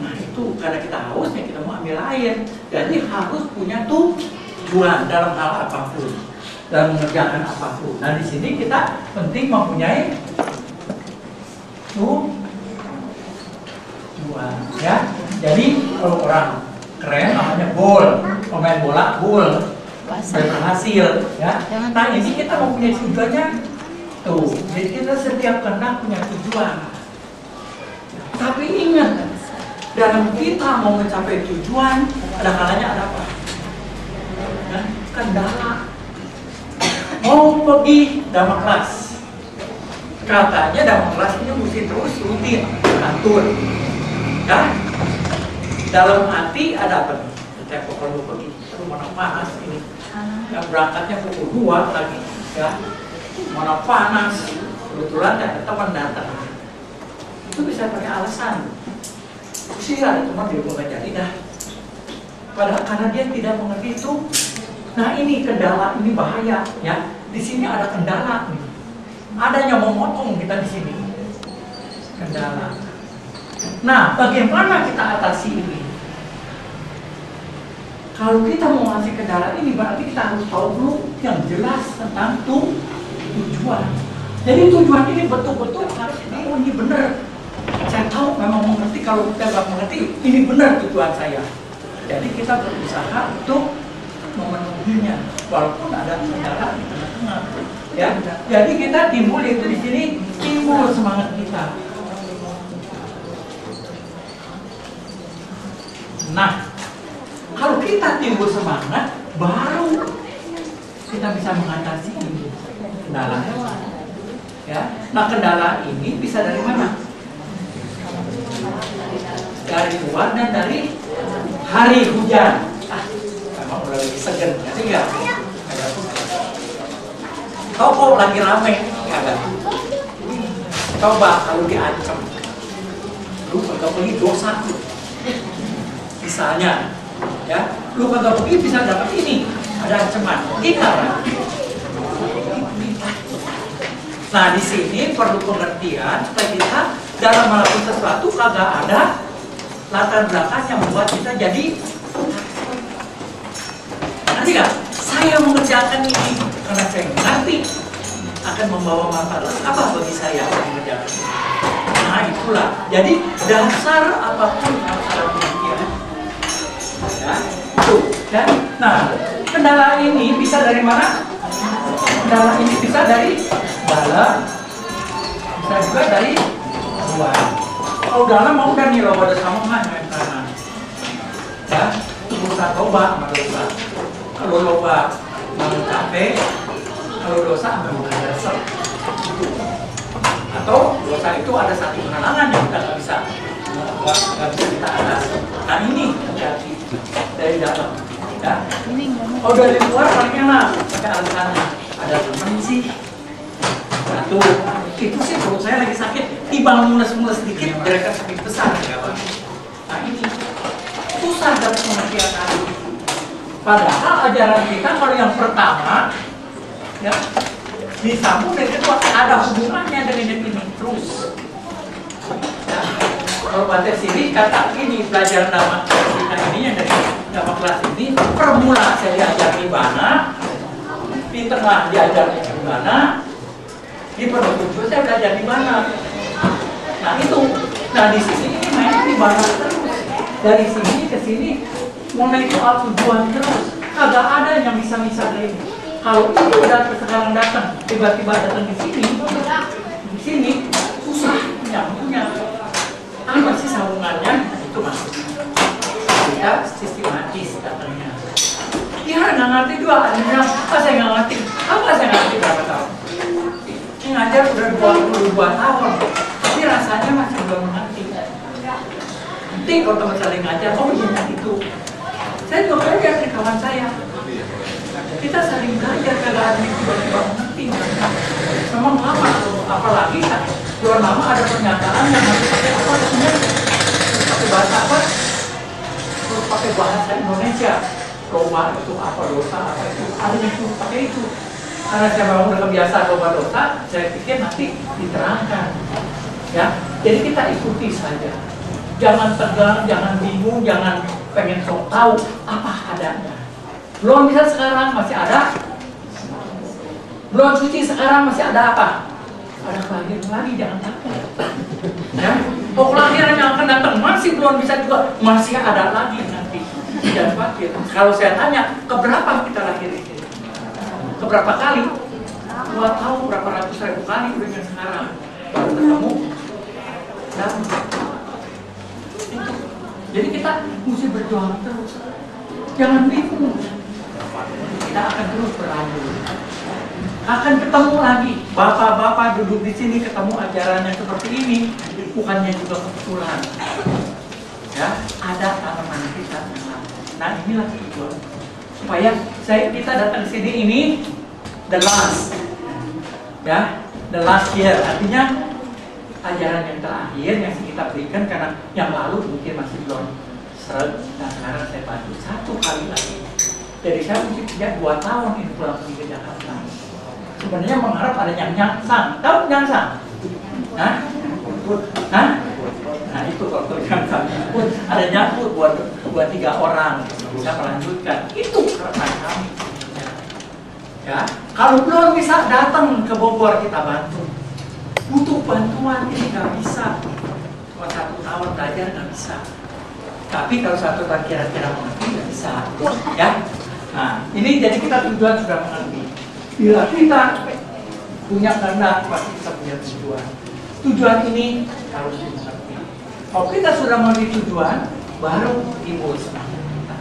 Nah itu karena kita hausnya kita mau ambil air. Jadi harus punya tujuan dalam hal apapun, dalam mengerjakan apapun. Nah di sini kita penting mempunyai tujuan, ya. Jadi kalau orang keren namanya gol, pemain bola gol, berhasil, ya. Nah ini kita mempunyai tujuannya tuh. Jadi kita setiap kehendak punya tujuan. Tapi ingat, dalam kita mau mencapai tujuan, ada kalanya ada apa? Nah, kendala. Mau pergi dhamma kelas, katanya dhamma kelas ini mesti terus rutin, atur, kan? Dalam hati ada apa nih? Setiap kalau pergi, mana panas ini? Yang berangkatnya pukul 2 lagi, ya. Mana panas? Kebetulan ada teman datang. Itu bisa pakai alasan. Usia teman dia mau jadi dah. Padahal karena dia tidak mengerti itu. Nah ini kendala, ini bahaya, ya. Di sini ada kendala nih. Adanya mau motong kita di sini. Kendala. Nah, bagaimana kita atasi ini? Kalau kita mau ngasih kendala ini, berarti kita harus tahu dulu yang jelas tentang tujuan. Jadi tujuan ini betul-betul harus tahu ini benar. Saya tahu memang mengerti, kalau kita nggak mengerti, ini benar tujuan saya. Jadi kita berusaha untuk memenuhinya, walaupun ada kendala di tengah-tengah. Ya, jadi kita timbul itu di sini timbul semangat kita. Nah, kalau kita timbul semangat, baru kita bisa mengatasi ini kendala. Ya, nah kendala ini bisa dari mana? Dari luar dan dari hari hujan. Memang udah lebih segan, ngerti nggak? Toko lagi rame, kagak? Coba kalau diancam, lu kagak pergi dosa. Misalnya, ya, lu kagak pergi bisa dapat ini, ada ancaman. Kita kan? Nah di sini perlu pengertian supaya kita dalam melakukan sesuatu kagak ada latar belakang yang membuat kita jadi. Nanti nggak? Saya mengerjakan ini karena saya ngerti. akan membawa manfaat apa bagi saya yang mengerjakan ini? Nah itulah. Jadi dasar apapun harus ada pemikiran. Ya, itu. Ya. Nah, kendala ini bisa dari mana? Kendala ini bisa dari dalam, bisa juga dari luar. Kalau dalam mau udah nih loba dosa mohan yang kanan. Ya, urusan loba sama dosa. Kalau loba bangun capek, kalau dosa bangun dasar. Atau dosa itu ada satu halangan yang kita nggak bisa kita atasi. Nah ini hati-hati dari dalam. Ya. Oh dari luar paling enak pakai alasannya. Ada teman sih. Satu, itu sih perut saya lagi sakit. Tiba mules-mules sedikit, mereka sakit besar. Nah ini susah dapat pengertian hati. Padahal ajaran kita kalau yang pertama, ya, disambung dan kedua ada hubungannya dengan yang ini terus. Ya. Kalau pada sini kata ini pelajaran nama kita ini yang dari nama kelas ini permulaan saya diajar di mana, di tengah diajar di mana, di penutup juga saya belajar di mana. Nah itu, nah di sini ini main di mana terus, dari sini ke sini mulai soal tujuan terus, kagak ada yang bisa dari ini. Kalau itu udah sekarang datang, tiba-tiba datang di sini susah nyambungnya. Apa sih sambungannya? Itu maksudnya. Kita sistematis datangnya. Ya nggak ngerti juga, ada yang apa saya nggak ngerti, apa saya nggak ngerti berapa tahun. Ini ngajar udah 22 tahun, tapi rasanya masih belum mengerti. Nanti kalau teman saling ngajar, oh iya itu. Saya juga belajar dari kawan saya. Kita saling belajar, kagak ada yang tiba-tiba mengerti. Memang lama, apalagi luar lama ada pernyataan yang harus pakai apa sebenarnya? Pakai bahasa apa? Terus pakai bahasa Indonesia. Loba itu apa, dosa apa itu? Ada yang suruh pakai itu. Karena saya memang udah kebiasaan loba dosa, saya pikir nanti diterangkan. Ya, jadi kita ikuti saja. Jangan tegang, jangan bingung, jangan pengen sok tahu apa adanya. Belum bisa sekarang masih ada. Belum suci sekarang masih ada apa? Ada kelahiran lagi, jangan takut. Ya, kalau kelahiran yang akan datang masih belum bisa juga, masih ada lagi nanti. Jangan khawatir. Kalau saya tanya, keberapa kita lahir ini? Keberapa kali? 2 tahun, berapa ratus ribu kali dengan sekarang baru ketemu. Dan itu. Jadi kita mesti berjuang terus. Jangan bingung. Kita akan terus berlanjut. Akan ketemu lagi. Bapak-bapak duduk di sini ketemu ajaran yang seperti ini, bukannya juga kebetulan. Ya, ada tanaman kita. Nah, inilah tujuan. Supaya kita datang ke sini ini the last. Ya, the last year. Artinya ajaran yang terakhir yang kita berikan karena yang lalu mungkin masih belum seret. Nah, sekarang saya bantu 1 kali lagi. Jadi saya mesti kerja 2 tahun ini pulang pergi ke Jakarta. Sebenarnya mengharap ada yang nyangsang. Tahu nyangsang? Hah? Hah? Nah itu kalau nyangsang ada nyangkut buat 2-3 orang bisa melanjutkan. Itu harapan kami. Ya, kalau belum bisa datang ke Bogor kita bantu. Butuh bantuan ini nggak bisa. Cuma 1 tahun belajar nggak bisa. Tapi kalau 1 tahun kira-kira mengerti nggak bisa. Ya. Nah, ini jadi kita tujuan sudah mengerti. Bila kita punya kehendak, pasti kita punya tujuan. Tujuan ini harus dimengerti. Kalau kita sudah mengerti tujuan, baru timbul semangat kita.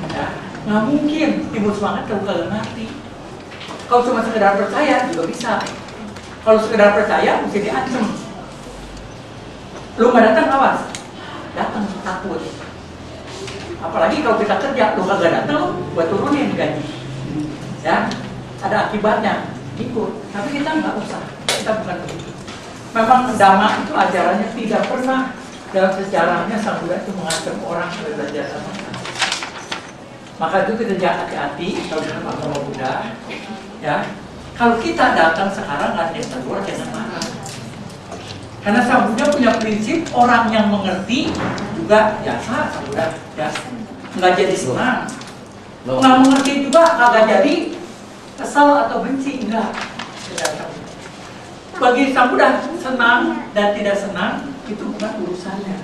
Ya, nggak mungkin timbul semangat kalau kalian ngerti. Kalau cuma sekedar percaya juga bisa. Kalau sekedar percaya mesti diancam. Lu nggak datang awas, datang takut. Apalagi kalau kita kerja, lu kagak datang, buat turunin gaji. Ya, ada akibatnya, ikut. Tapi kita nggak usah, kita bukan begitu. Memang Dhamma itu ajarannya tidak pernah dalam sejarahnya Sang Buddha itu mengancam orang supaya belajar sama kita. Maka itu kita hati-hati kalau dalam agama Buddha. Ya, kalau kita datang sekarang nggak ada yang tegur, jangan marah. Karena Sang Buddha punya prinsip orang yang mengerti juga biasa, Sang Buddha ya nggak jadi senang. Nggak mengerti juga kagak jadi kesal atau benci, enggak. Bagi Sambudan senang dan tidak senang itu bukan urusannya.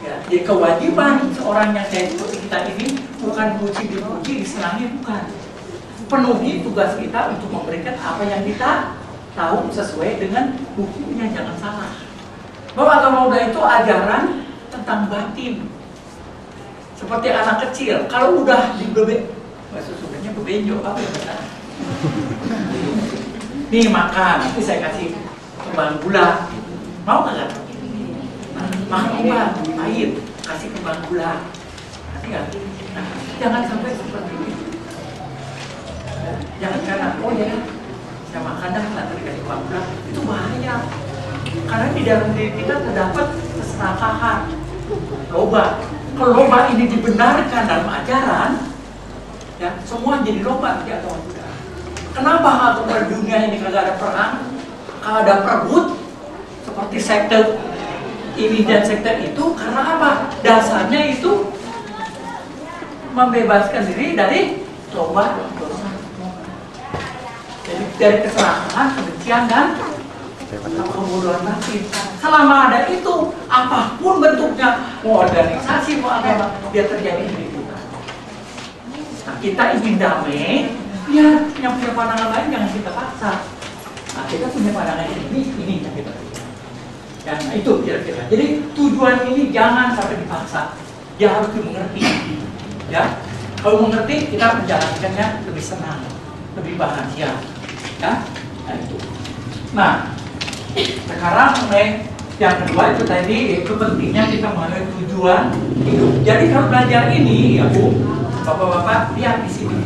Ya, jadi kewajiban seorang yang kayak seperti kita ini bukan dipuji, disenangi, bukan. Penuhi tugas kita untuk memberikan apa yang kita tahu sesuai dengan bukunya, jangan salah. Bahwa agama Buddha itu ajaran tentang batin. Seperti anak kecil, kalau udah bahasa Sundanya bebenjo, apa ya benar? Nih makan, nanti saya kasih kembang gula, mau nggak? Nah, makan obat, air, kasih kembang gula, nanti nggak? Nah, jangan sampai seperti itu. Jangan karena oh ya, saya makan dah nanti dikasih kembang gula, itu bahaya. Karena di dalam diri kita terdapat keserakahan, loba. Kalau loba ini dibenarkan dalam ajaran, ya semua jadi loba di agama Buddha. Kenapa agama dunia ini kagak ada perang, kagak ada perebut seperti sekte ini dan sekte itu? Karena apa? Dasarnya itu membebaskan diri dari loba dosa. Jadi dari keserakahan, kebencian dan kebodohan batin. Selama ada itu, apapun bentuknya, mau organisasi, mau agama, dia terjadi di kita. Nah, kita ingin damai, ya yang punya pandangan lain jangan kita paksa. Nah, kita punya pandangan ini yang kita pilih. Ya, nah, itu kira-kira. Jadi tujuan ini jangan sampai dipaksa. Dia harus dimengerti. Ya, kalau mengerti kita menjalankannya lebih senang, lebih bahagia. Ya, nah itu. Nah, sekarang mengenai yang kedua itu tadi, itu pentingnya kita mengenai tujuan hidup. Jadi kalau belajar ini, ya Bu, Bapak-bapak lihat di sini,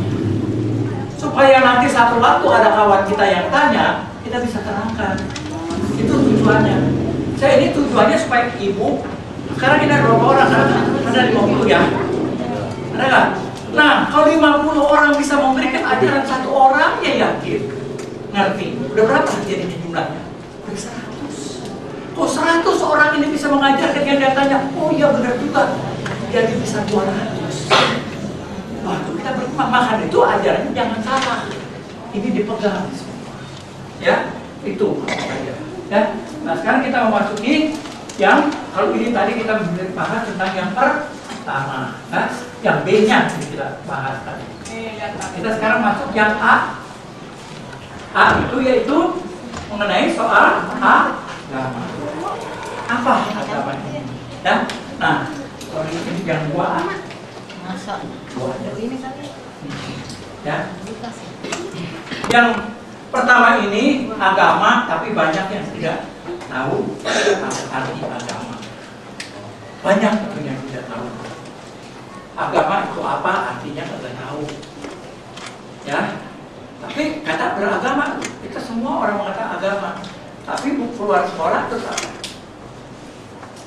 supaya nanti satu waktu ada kawan kita yang tanya, kita bisa terangkan. Itu tujuannya. Saya ini tujuannya supaya Ibu, sekarang kita ada berapa orang? Ada 50 ya? Ada nggak? Nah, kalau 50 orang bisa memberikan ajaran satu orang, ya yakin, ngerti. Udah berapa jadinya jumlahnya? 100. Kok 100 orang ini bisa mengajarkan yang dia tanya, oh iya benar juga, jadi bisa 200. Waktu kita bermakan itu ajarannya jangan salah, ini dipegang semua. Ya, itu aja. Ya. Nah sekarang kita memasuki yang kalau ini tadi kita bahas tentang yang pertama, nah, yang B-nya kita bahas tadi. Kita sekarang masuk yang A. A itu yaitu mengenai soal agama. Apa agama ini? Ya? Nah, kalau ini yang 2A. Masa ini kali. Ya. Yang pertama ini agama, tapi banyak yang tidak tahu arti agama. Banyak yang tidak tahu. Agama itu apa? Artinya nggak tahu. Ya. Tapi kata beragama, kita semua orang mengatakan agama. Tapi keluar sekolah terus apa?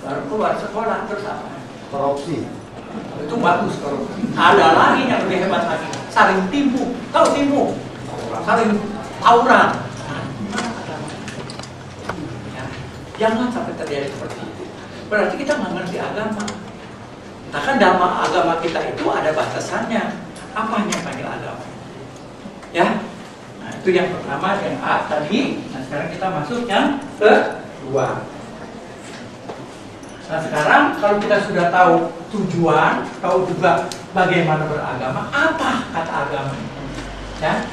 Baru keluar sekolah terus apa? Korupsi. Itu bagus korupsi. Ada lagi yang lebih hebat lagi, saling tipu. Tahu tipu? Saling tawuran. Ya. Jangan sampai terjadi seperti itu. Berarti kita nggak ngerti agama. Nah kan dalam agama kita itu ada batasannya. Apa yang panggil agama? Ya, nah itu yang pertama yang A tadi. Nah sekarang kita masuk yang kedua. Nah sekarang kalau kita sudah tahu tujuan, tahu juga bagaimana beragama, apa kata agama? Ya,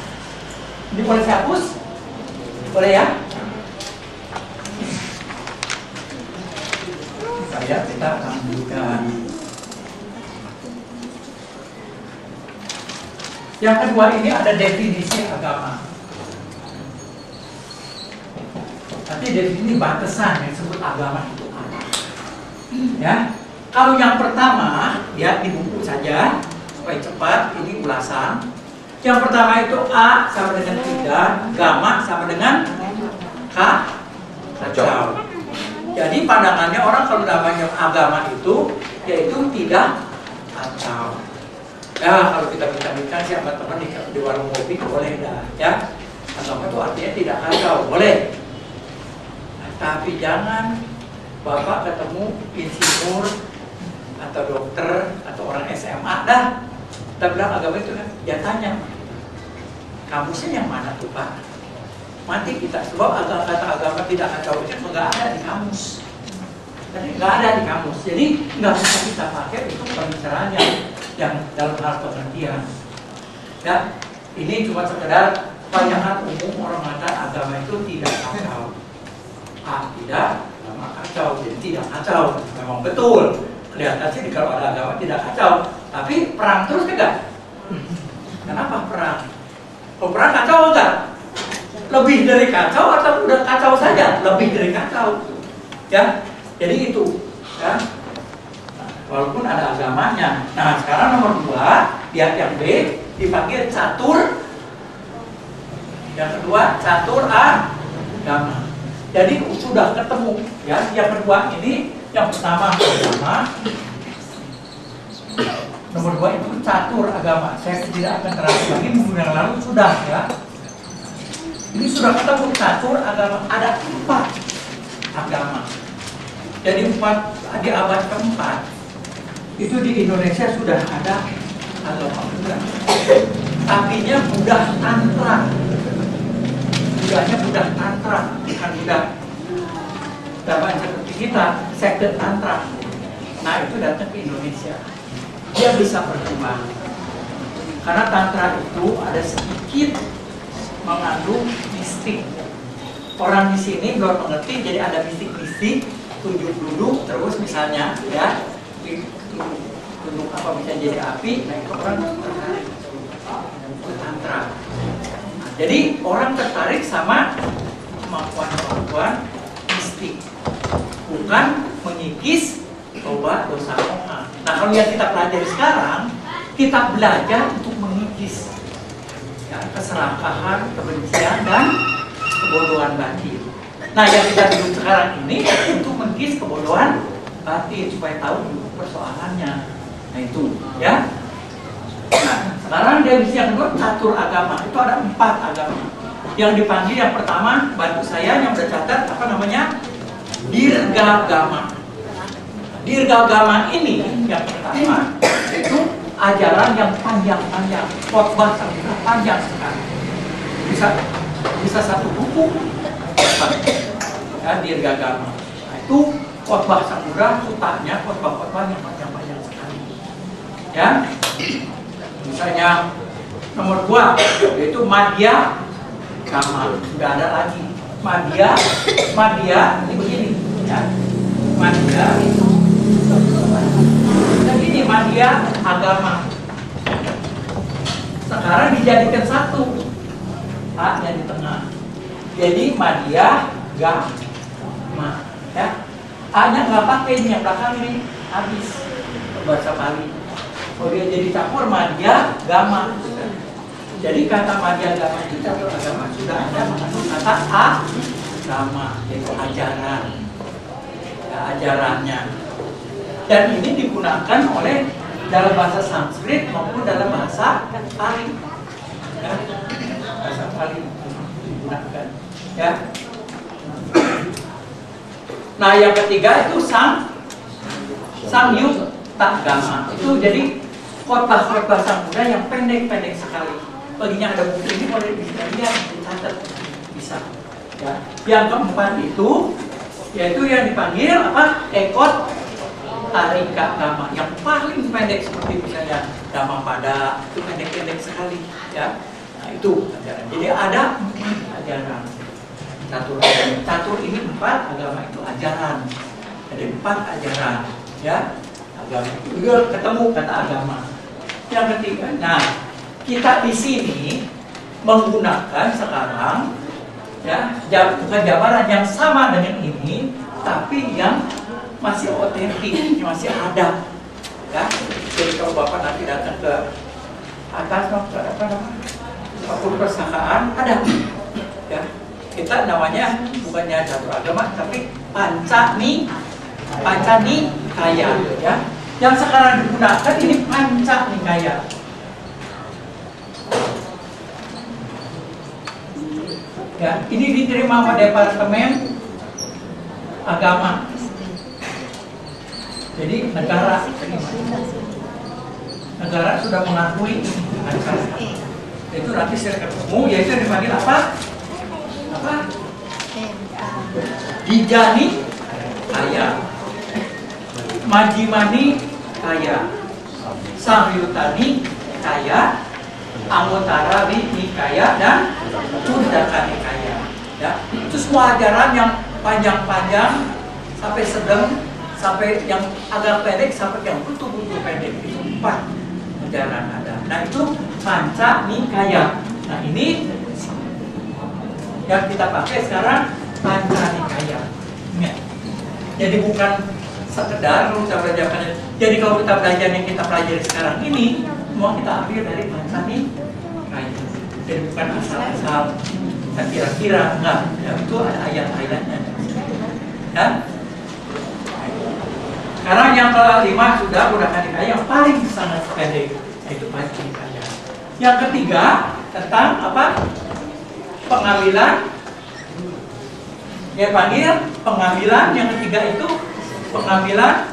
ini boleh saya hapus? Boleh ya? Saya kita lanjutkan. Yang kedua ini ada definisi agama. Tapi definisi batasan yang disebut agama itu apa? Ya, kalau yang pertama ya di buku saja supaya cepat ini ulasan. Yang pertama itu A sama dengan 3, gamma sama dengan K, kacau. Jadi pandangannya orang kalau namanya agama itu yaitu tidak kacau. Ya kalau kita bincang-bincang siapa teman di warung kopi boleh dah ya. Agama itu artinya tidak kacau, boleh. Nah, tapi jangan Bapak ketemu insinyur atau dokter atau orang SMA dah. Kita bilang agama itu kan, dia tanya kamusnya yang mana tuh Pak? mati kita. Sebab kata agama tidak kacau itu nggak ada di kamus. Jadi nggak ada di kamus. Jadi nggak bisa kita pakai untuk pembicaraan yang dalam hal pengertian. Ya, ini cuma sekedar pandangan umum orang mengatakan agama itu tidak kacau. Tidak, agama kacau, jadi tidak kacau. Memang betul. Kelihatan sih kalau ada agama tidak kacau. Tapi perang terus enggak? Kenapa perang? Kalau perang kacau enggak? Lebih dari kacau atau udah kacau saja? Lebih dari kacau. Ya, jadi itu. Ya. Walaupun ada agamanya. Nah, sekarang nomor 2, pihak yang B dipanggil catur. Yang kedua, catur agama. Jadi sudah ketemu. Ya, yang kedua ini, yang pertama agama. Nomor 2 itu catur agama. Saya tidak akan terangkan lagi, minggu yang lalu sudah ya. Ini sudah ketemu catur agama. Ada 4 agama. Jadi 4 di abad ke-4 itu di Indonesia sudah ada agama Buddha. Tapinya Buddha Tantra. Budanya Buddha Tantra, bukan Buddha zaman seperti kita, sekte Tantra. Nah itu datang ke Indonesia. Dia bisa berkembang karena Tantra itu ada sedikit mengandung mistik. Orang di sini belum mengerti, jadi ada mistik-mistik, tunjuk duduk terus misalnya ya, tunjuk apa bisa jadi api. Nah itu orang tertarik ke Tantra. Nah, jadi orang tertarik sama kemampuan-kemampuan mistik, bukan mengikis tobat dosa moha. Nah kalau yang kita pelajari sekarang, kita belajar untuk mengikis ya, keserakahan, kebencian, dan kebodohan batin. Nah yang kita duduk sekarang ini untuk mengikis kebodohan batin supaya tahu persoalannya. Nah itu ya. Nah sekarang dia bisa yang kedua catur agama. Itu ada 4 agama. Yang dipanggil yang pertama, bantu saya yang udah catat apa namanya, Dirgagama. Dirgagama ini yang pertama itu ajaran yang panjang-panjang, khotbah sampai panjang sekali. Bisa satu buku ya, Dirgagama. Nah, itu khotbah Sang Buddha, sutanya khotbah-khotbah yang panjang-panjang sekali. Ya, misalnya nomor 2 yaitu Madhya Gama, sudah ada lagi Madhya ini begini ya, Madhya ini Madhya agama. Sekarang dijadikan satu, A-nya di tengah. Jadi Madhya Gama ya. A-nya nggak pakai, ini yang belakang ini habis bahasa Bali. Kalau dia jadi campur Madhya Gama. Jadi kata Madhya Gama itu catur agama sudah ada mengandung kata agama, yaitu ajaran ya, ajarannya. Dan ini digunakan oleh dalam bahasa Sanskrit maupun dalam bahasa Pali ya, bahasa Pali digunakan ya. Nah yang ketiga itu Samyutta Gama. Itu jadi khotbah-khotbah Sang Buddha yang pendek-pendek sekali. Baginya ada buku ini boleh bisa lihat, dicatat bisa ya. Yang keempat itu yaitu yang dipanggil apa, Ekot Tarika Gama, yang paling pendek seperti misalnya Dhammapada, itu pendek-pendek sekali ya. Nah itu ajaran. Jadi ada 4 ajaran catur ini 4 agama itu ajaran. Ada 4 ajaran ya, agama itu juga ketemu kata agama. Yang ketiga, nah kita di sini menggunakan sekarang ya, bukan jabaran yang sama dengan ini, tapi yang masih otentik, masih ada ya. Jadi kalau Bapak nanti datang ke atas ke apa namanya, perpustakaan ada ya. Kita namanya bukannya catur agama, tapi Pancanikaya ya. Yang sekarang digunakan ini Pancanikaya. Ya, ini diterima oleh Departemen Agama. Jadi negara sudah mengakui acara. Itu nanti saya ketemu, yaitu yang dipanggil apa? apa? Dijani kaya, Majimani kaya, Samyutani kaya, Amutara kaya, dan Tundakani kaya. Ya, itu semua ajaran yang panjang-panjang sampai sedang, sampai yang agak pendek, sampai yang betul-betul pendek. Itu 4 ajaran ada. Nah itu Panca Nikaya. Nah ini yang kita pakai sekarang Panca Nikaya. Ya. Jadi bukan sekedar kita belajar. Jadi kalau kita belajar yang kita pelajari sekarang ini, semua kita ambil dari Panca Nikaya. Jadi bukan asal-asal kira-kira, enggak. Ya, itu ada ayat-ayatnya. Ya. Sekarang yang kelima sudah Tundakani kaya, yang paling sangat pendek, yaitu Panca Nikaya. Yang ketiga tentang apa? Pengambilan. Dia panggil pengambilan. Yang ketiga itu pengambilan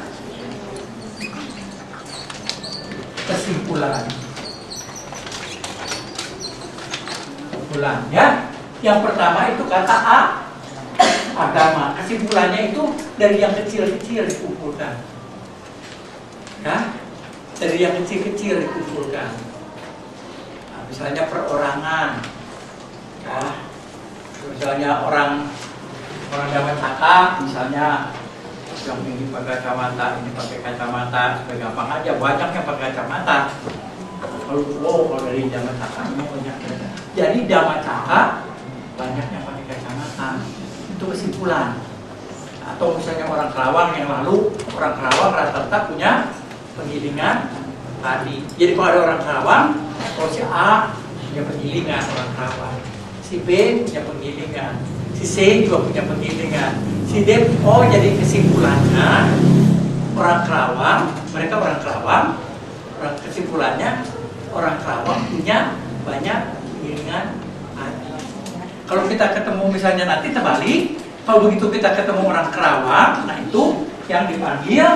kesimpulan. Kesimpulan, ya. Yang pertama itu kata A, agama. Kesimpulannya itu dari yang kecil-kecil dikumpulkan. Ya, dari yang kecil-kecil dikumpulkan. Nah, misalnya perorangan, ya. Misalnya orang Dhamacaka, misalnya yang ini pakai kacamata, ini pakai kacamata, supaya gampang aja. Banyak yang pakai kacamata. Kalau dari Dhamacaka ini banyak. Jadi Dhamacaka banyak yang pakai kacamata. Itu kesimpulan. Atau misalnya orang Kerawang yang lalu, orang Kerawang rata-rata punya penggilingan tadi. Jadi kalau ada orang Kerawang, kalau si A punya penggilingan orang Kerawang, si B punya penggilingan, si C juga punya penggilingan, si D. Oh, jadi kesimpulannya orang Kerawang, mereka orang Kerawang, kesimpulannya orang Kerawang punya banyak penggilingan tadi. Kalau kita ketemu misalnya nanti terbalik, kalau begitu kita ketemu orang Kerawang, nah itu yang dipanggil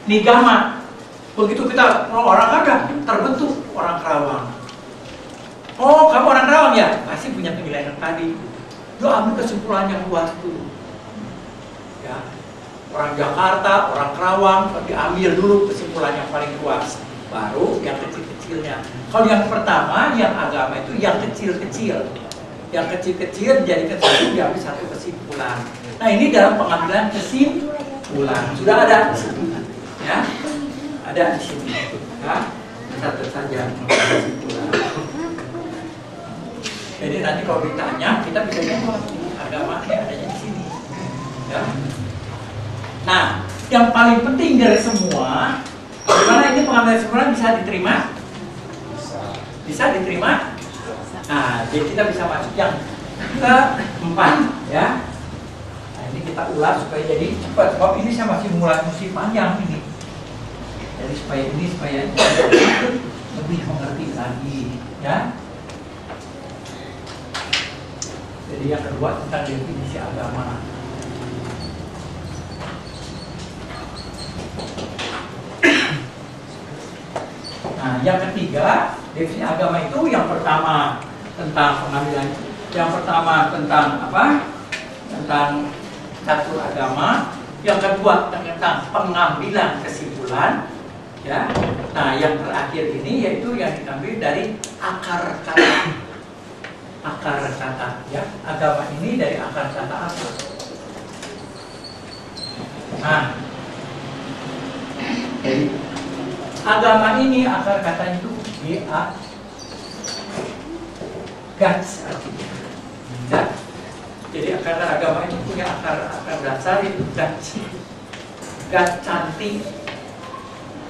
Nigama. Begitu kita orang ada terbentuk orang Kerawang. Oh, kamu orang Kerawang ya? Pasti punya penilaian tadi. Lu ambil kesimpulan yang luas dulu. Ya, orang Jakarta, orang Kerawang, tapi ambil dulu kesimpulan yang paling luas. Baru yang kecil-kecilnya. Kalau yang pertama, yang agama itu yang kecil-kecil. Yang kecil-kecil dijadikan satu, diambil satu kesimpulan. Nah ini dalam pengambilan kesimpulan. Sudah ada di sini. Ya, ada di sini. Ya, satu saja kesimpulan. Jadi nanti kalau ditanya, kita bisa jawab agamanya adanya di sini. Ya. Nah, yang paling penting dari semua, bagaimana ini pengambilan kesimpulan bisa diterima? Bisa diterima? Nah, jadi kita bisa masuk yang keempat, ya. Nah, ini kita ulas supaya jadi cepat. Sebab ini saya masih panjang ini. Jadi supaya lebih mengerti lagi, ya. Jadi yang kedua tentang definisi agama. Nah, yang ketiga definisi agama itu yang pertama tentang pengambilan, yang pertama tentang apa? Tentang catur agama, yang kedua tentang pengambilan kesimpulan, ya. Nah, yang terakhir ini yaitu yang diambil dari akar kata. Akar kata, ya. Agama ini dari akar kata apa? Nah, jadi agama ini akar katanya itu GA, Gats artinya. Ya. Jadi akar agama itu punya akar dasar itu Gats. Gats cantik,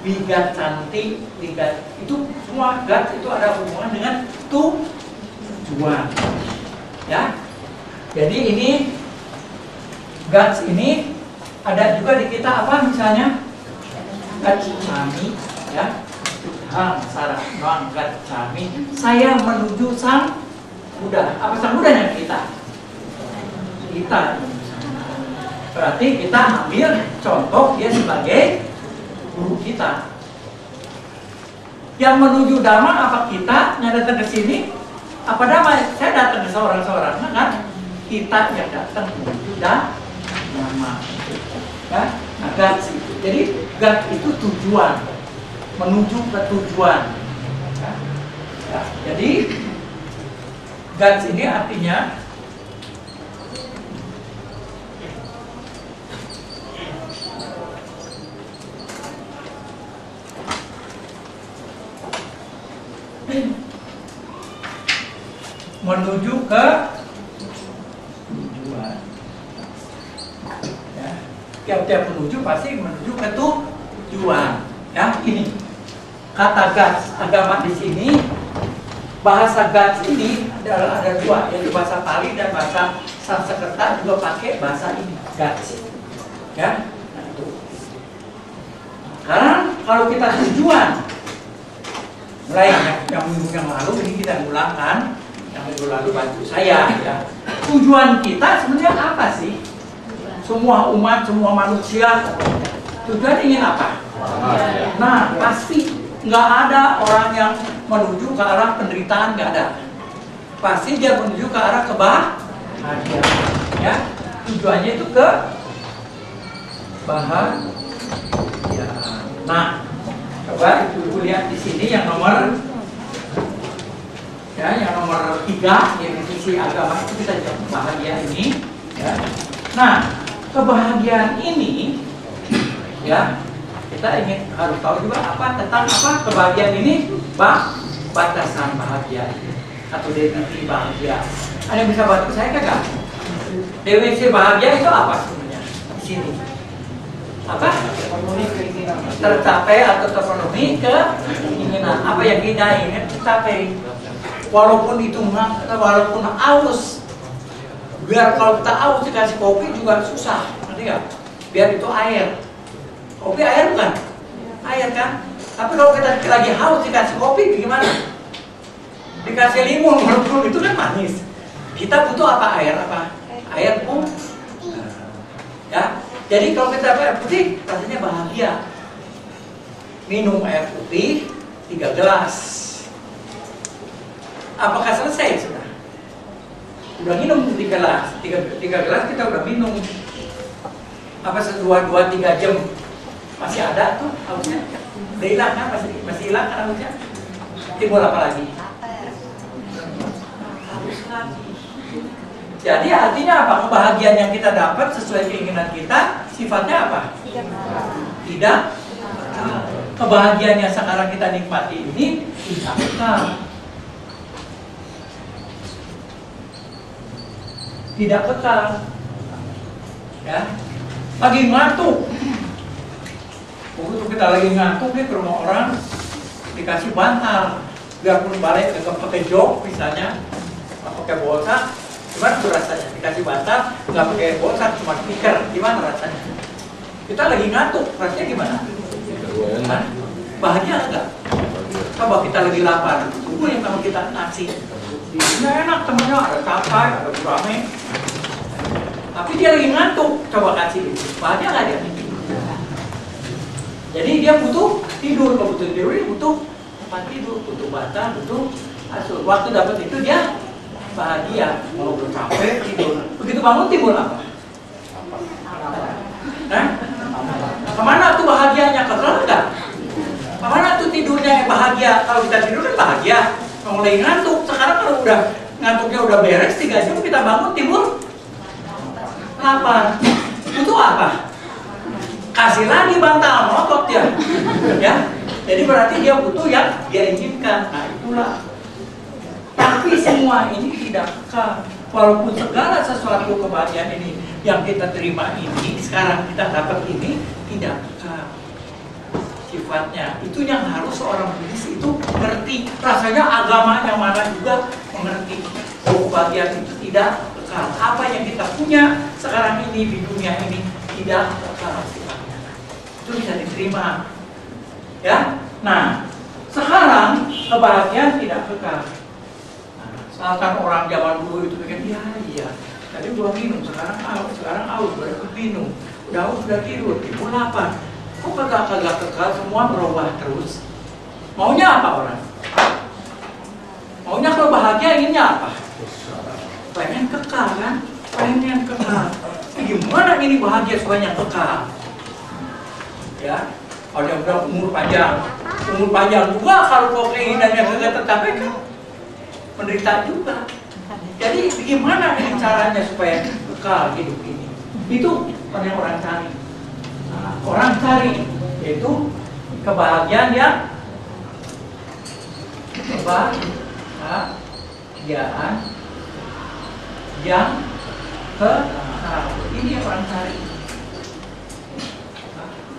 Wigat cantik, Wigat itu semua Gats itu ada hubungan dengan tujuan. Ya. Jadi ini Gats ini ada juga di kita apa misalnya? Gats kami, ya. Hang sarah noang Gats kami. Saya menuju sang Buddha. Apa sang Buddha yang kita? Berarti kita ambil contoh dia sebagai guru kita. Yang menuju Dhamma apa kita yang datang ke sini Apa damai? Saya datang ke seorang-seorang, kan? Kita yang datang sudah nama, ya. Nah, guts itu. Jadi guts itu tujuan, menuju ke tujuan. Ya. Ya. Jadi guts ini artinya menuju ke tujuan. Ya. Tiap-tiap menuju pasti menuju ke tujuan. Ya, ini kata guts agama di sini, bahasa guts ini ada dua, yaitu bahasa Pali dan bahasa Sanskerta juga pakai bahasa ini guts. Ya, nah itu. Sekarang kalau kita tujuan, mulai yang minggu yang lalu ini kita ulangkan. Yang minggu lalu bantu saya, ya. Tujuan kita sebenarnya apa sih? Semua umat, semua manusia, tujuan ingin apa? Nah, pasti nggak ada orang yang menuju ke arah penderitaan, nggak ada. Pasti dia menuju ke arah kebahagiaan. Ya, tujuannya itu ke bahagiaan. Nah, coba ibu lihat di sini yang nomor. Ya, yang nomor 3, definisi agama itu kita jawab bahagia ini. Ya. Nah, kebahagiaan ini, ya, kita harus tahu juga apa tentang apa kebahagiaan ini, batasan bahagia atau definisi bahagia. Ada yang bisa bantu saya kagak? Definisi bahagia itu apa sebenarnya? Di sini. Apa? Tercapai atau terpenuhi keinginan. Apa yang kita ingin tercapai. Walaupun itu walaupun aus, biar kalau kita aus dikasih kopi juga susah, ngerti nggak? Biar itu air, kopi air bukan? Air kan? Tapi kalau kita lagi haus dikasih kopi, gimana? Dikasih limun, walaupun itu kan manis. Kita butuh apa air? Apa? Air putih. Ya, jadi kalau kita dapat air putih, rasanya bahagia. Minum air putih 3 gelas. Apakah selesai sudah? Udah minum 3 gelas, 3 gelas kita udah minum. Apa 2-3 jam masih ada tuh hausnya? Udah hilang kan? Masih hilang kan hausnya? Timbul apa lagi? Haus lagi. Jadi artinya apa? Kebahagiaan yang kita dapat sesuai keinginan kita sifatnya apa? Tidak. Kebahagiaan yang sekarang kita nikmati ini tidak kekal. Tidak kekal, ya. Lagi ngantuk, begitu kita lagi ngantuk nih ke rumah orang dikasih bantal, biarpun balik ke pakai jok misalnya, nggak pakai bolsa, gimana tuh rasanya? Dikasih bantal, nggak pakai bolsa, cuma speaker, gimana rasanya? Kita lagi ngantuk, rasanya gimana? Bahagia nggak? Coba kita lagi lapar, tunggu yang sama kita nasi. Ini enak temennya, ada capai, ada gurame. Tapi dia lagi ngantuk, coba kasih bahagia nggak dia? Jadi dia butuh tidur, kalau butuh tidur dia butuh tempat tidur, butuh bantal, butuh asuh. Waktu dapat itu dia bahagia, mau capek tidur. Begitu bangun timbul apa? Nah, kemana tuh bahagianya? Kekal nggak? Kemana tuh tidurnya yang bahagia? Kalau kita tidur kan bahagia. Mulai ngantuk, sekarang kalau udah ngantuknya udah beres 3 jam kita bangun timbul lapar. Itu apa? Kasih lagi bantal, ngotot dia. Ya. Jadi berarti dia butuh yang dia inginkan. Nah, itulah. Tapi semua ini tidak kekal. Walaupun segala sesuatu kebahagiaan ini yang kita terima ini, sekarang kita dapat ini tidak kekal. Sifatnya itu yang harus seorang Buddhis itu mengerti. Rasanya agama yang mana juga mengerti bahwa kebahagiaan itu tidak kekal. Apa yang kita punya sekarang ini di dunia ini tidak kekal sifatnya. Itu bisa diterima, ya. Nah, sekarang kebahagiaan tidak kekal. Nah, misalkan orang zaman dulu itu pikir, iya, tadi gua minum, sekarang aus, baru minum, udah aus, udah tidur lapar. Kok kagak kekal, semua berubah terus. Maunya apa orang? Maunya kalau bahagia bahagia inginnya apa? Pengen kekal kan? Pengen kekal. Gimana ini bahagia supaya kekal? Ya, ada yang bilang umur panjang juga kalau kau keinginannya kagak tercapai kan menderita juga. Jadi gimana ini caranya supaya kekal hidup ini? Itu yang orang cari. Nah, orang cari yaitu kebahagiaan yang kekal. Ini yang orang cari.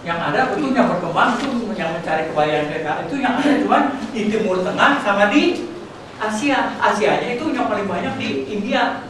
Yang ada betul yang berkembang itu yang mencari kebahagiaan kekal itu yang ada cuma di Timur Tengah sama di Asia. Asianya itu yang paling banyak di India.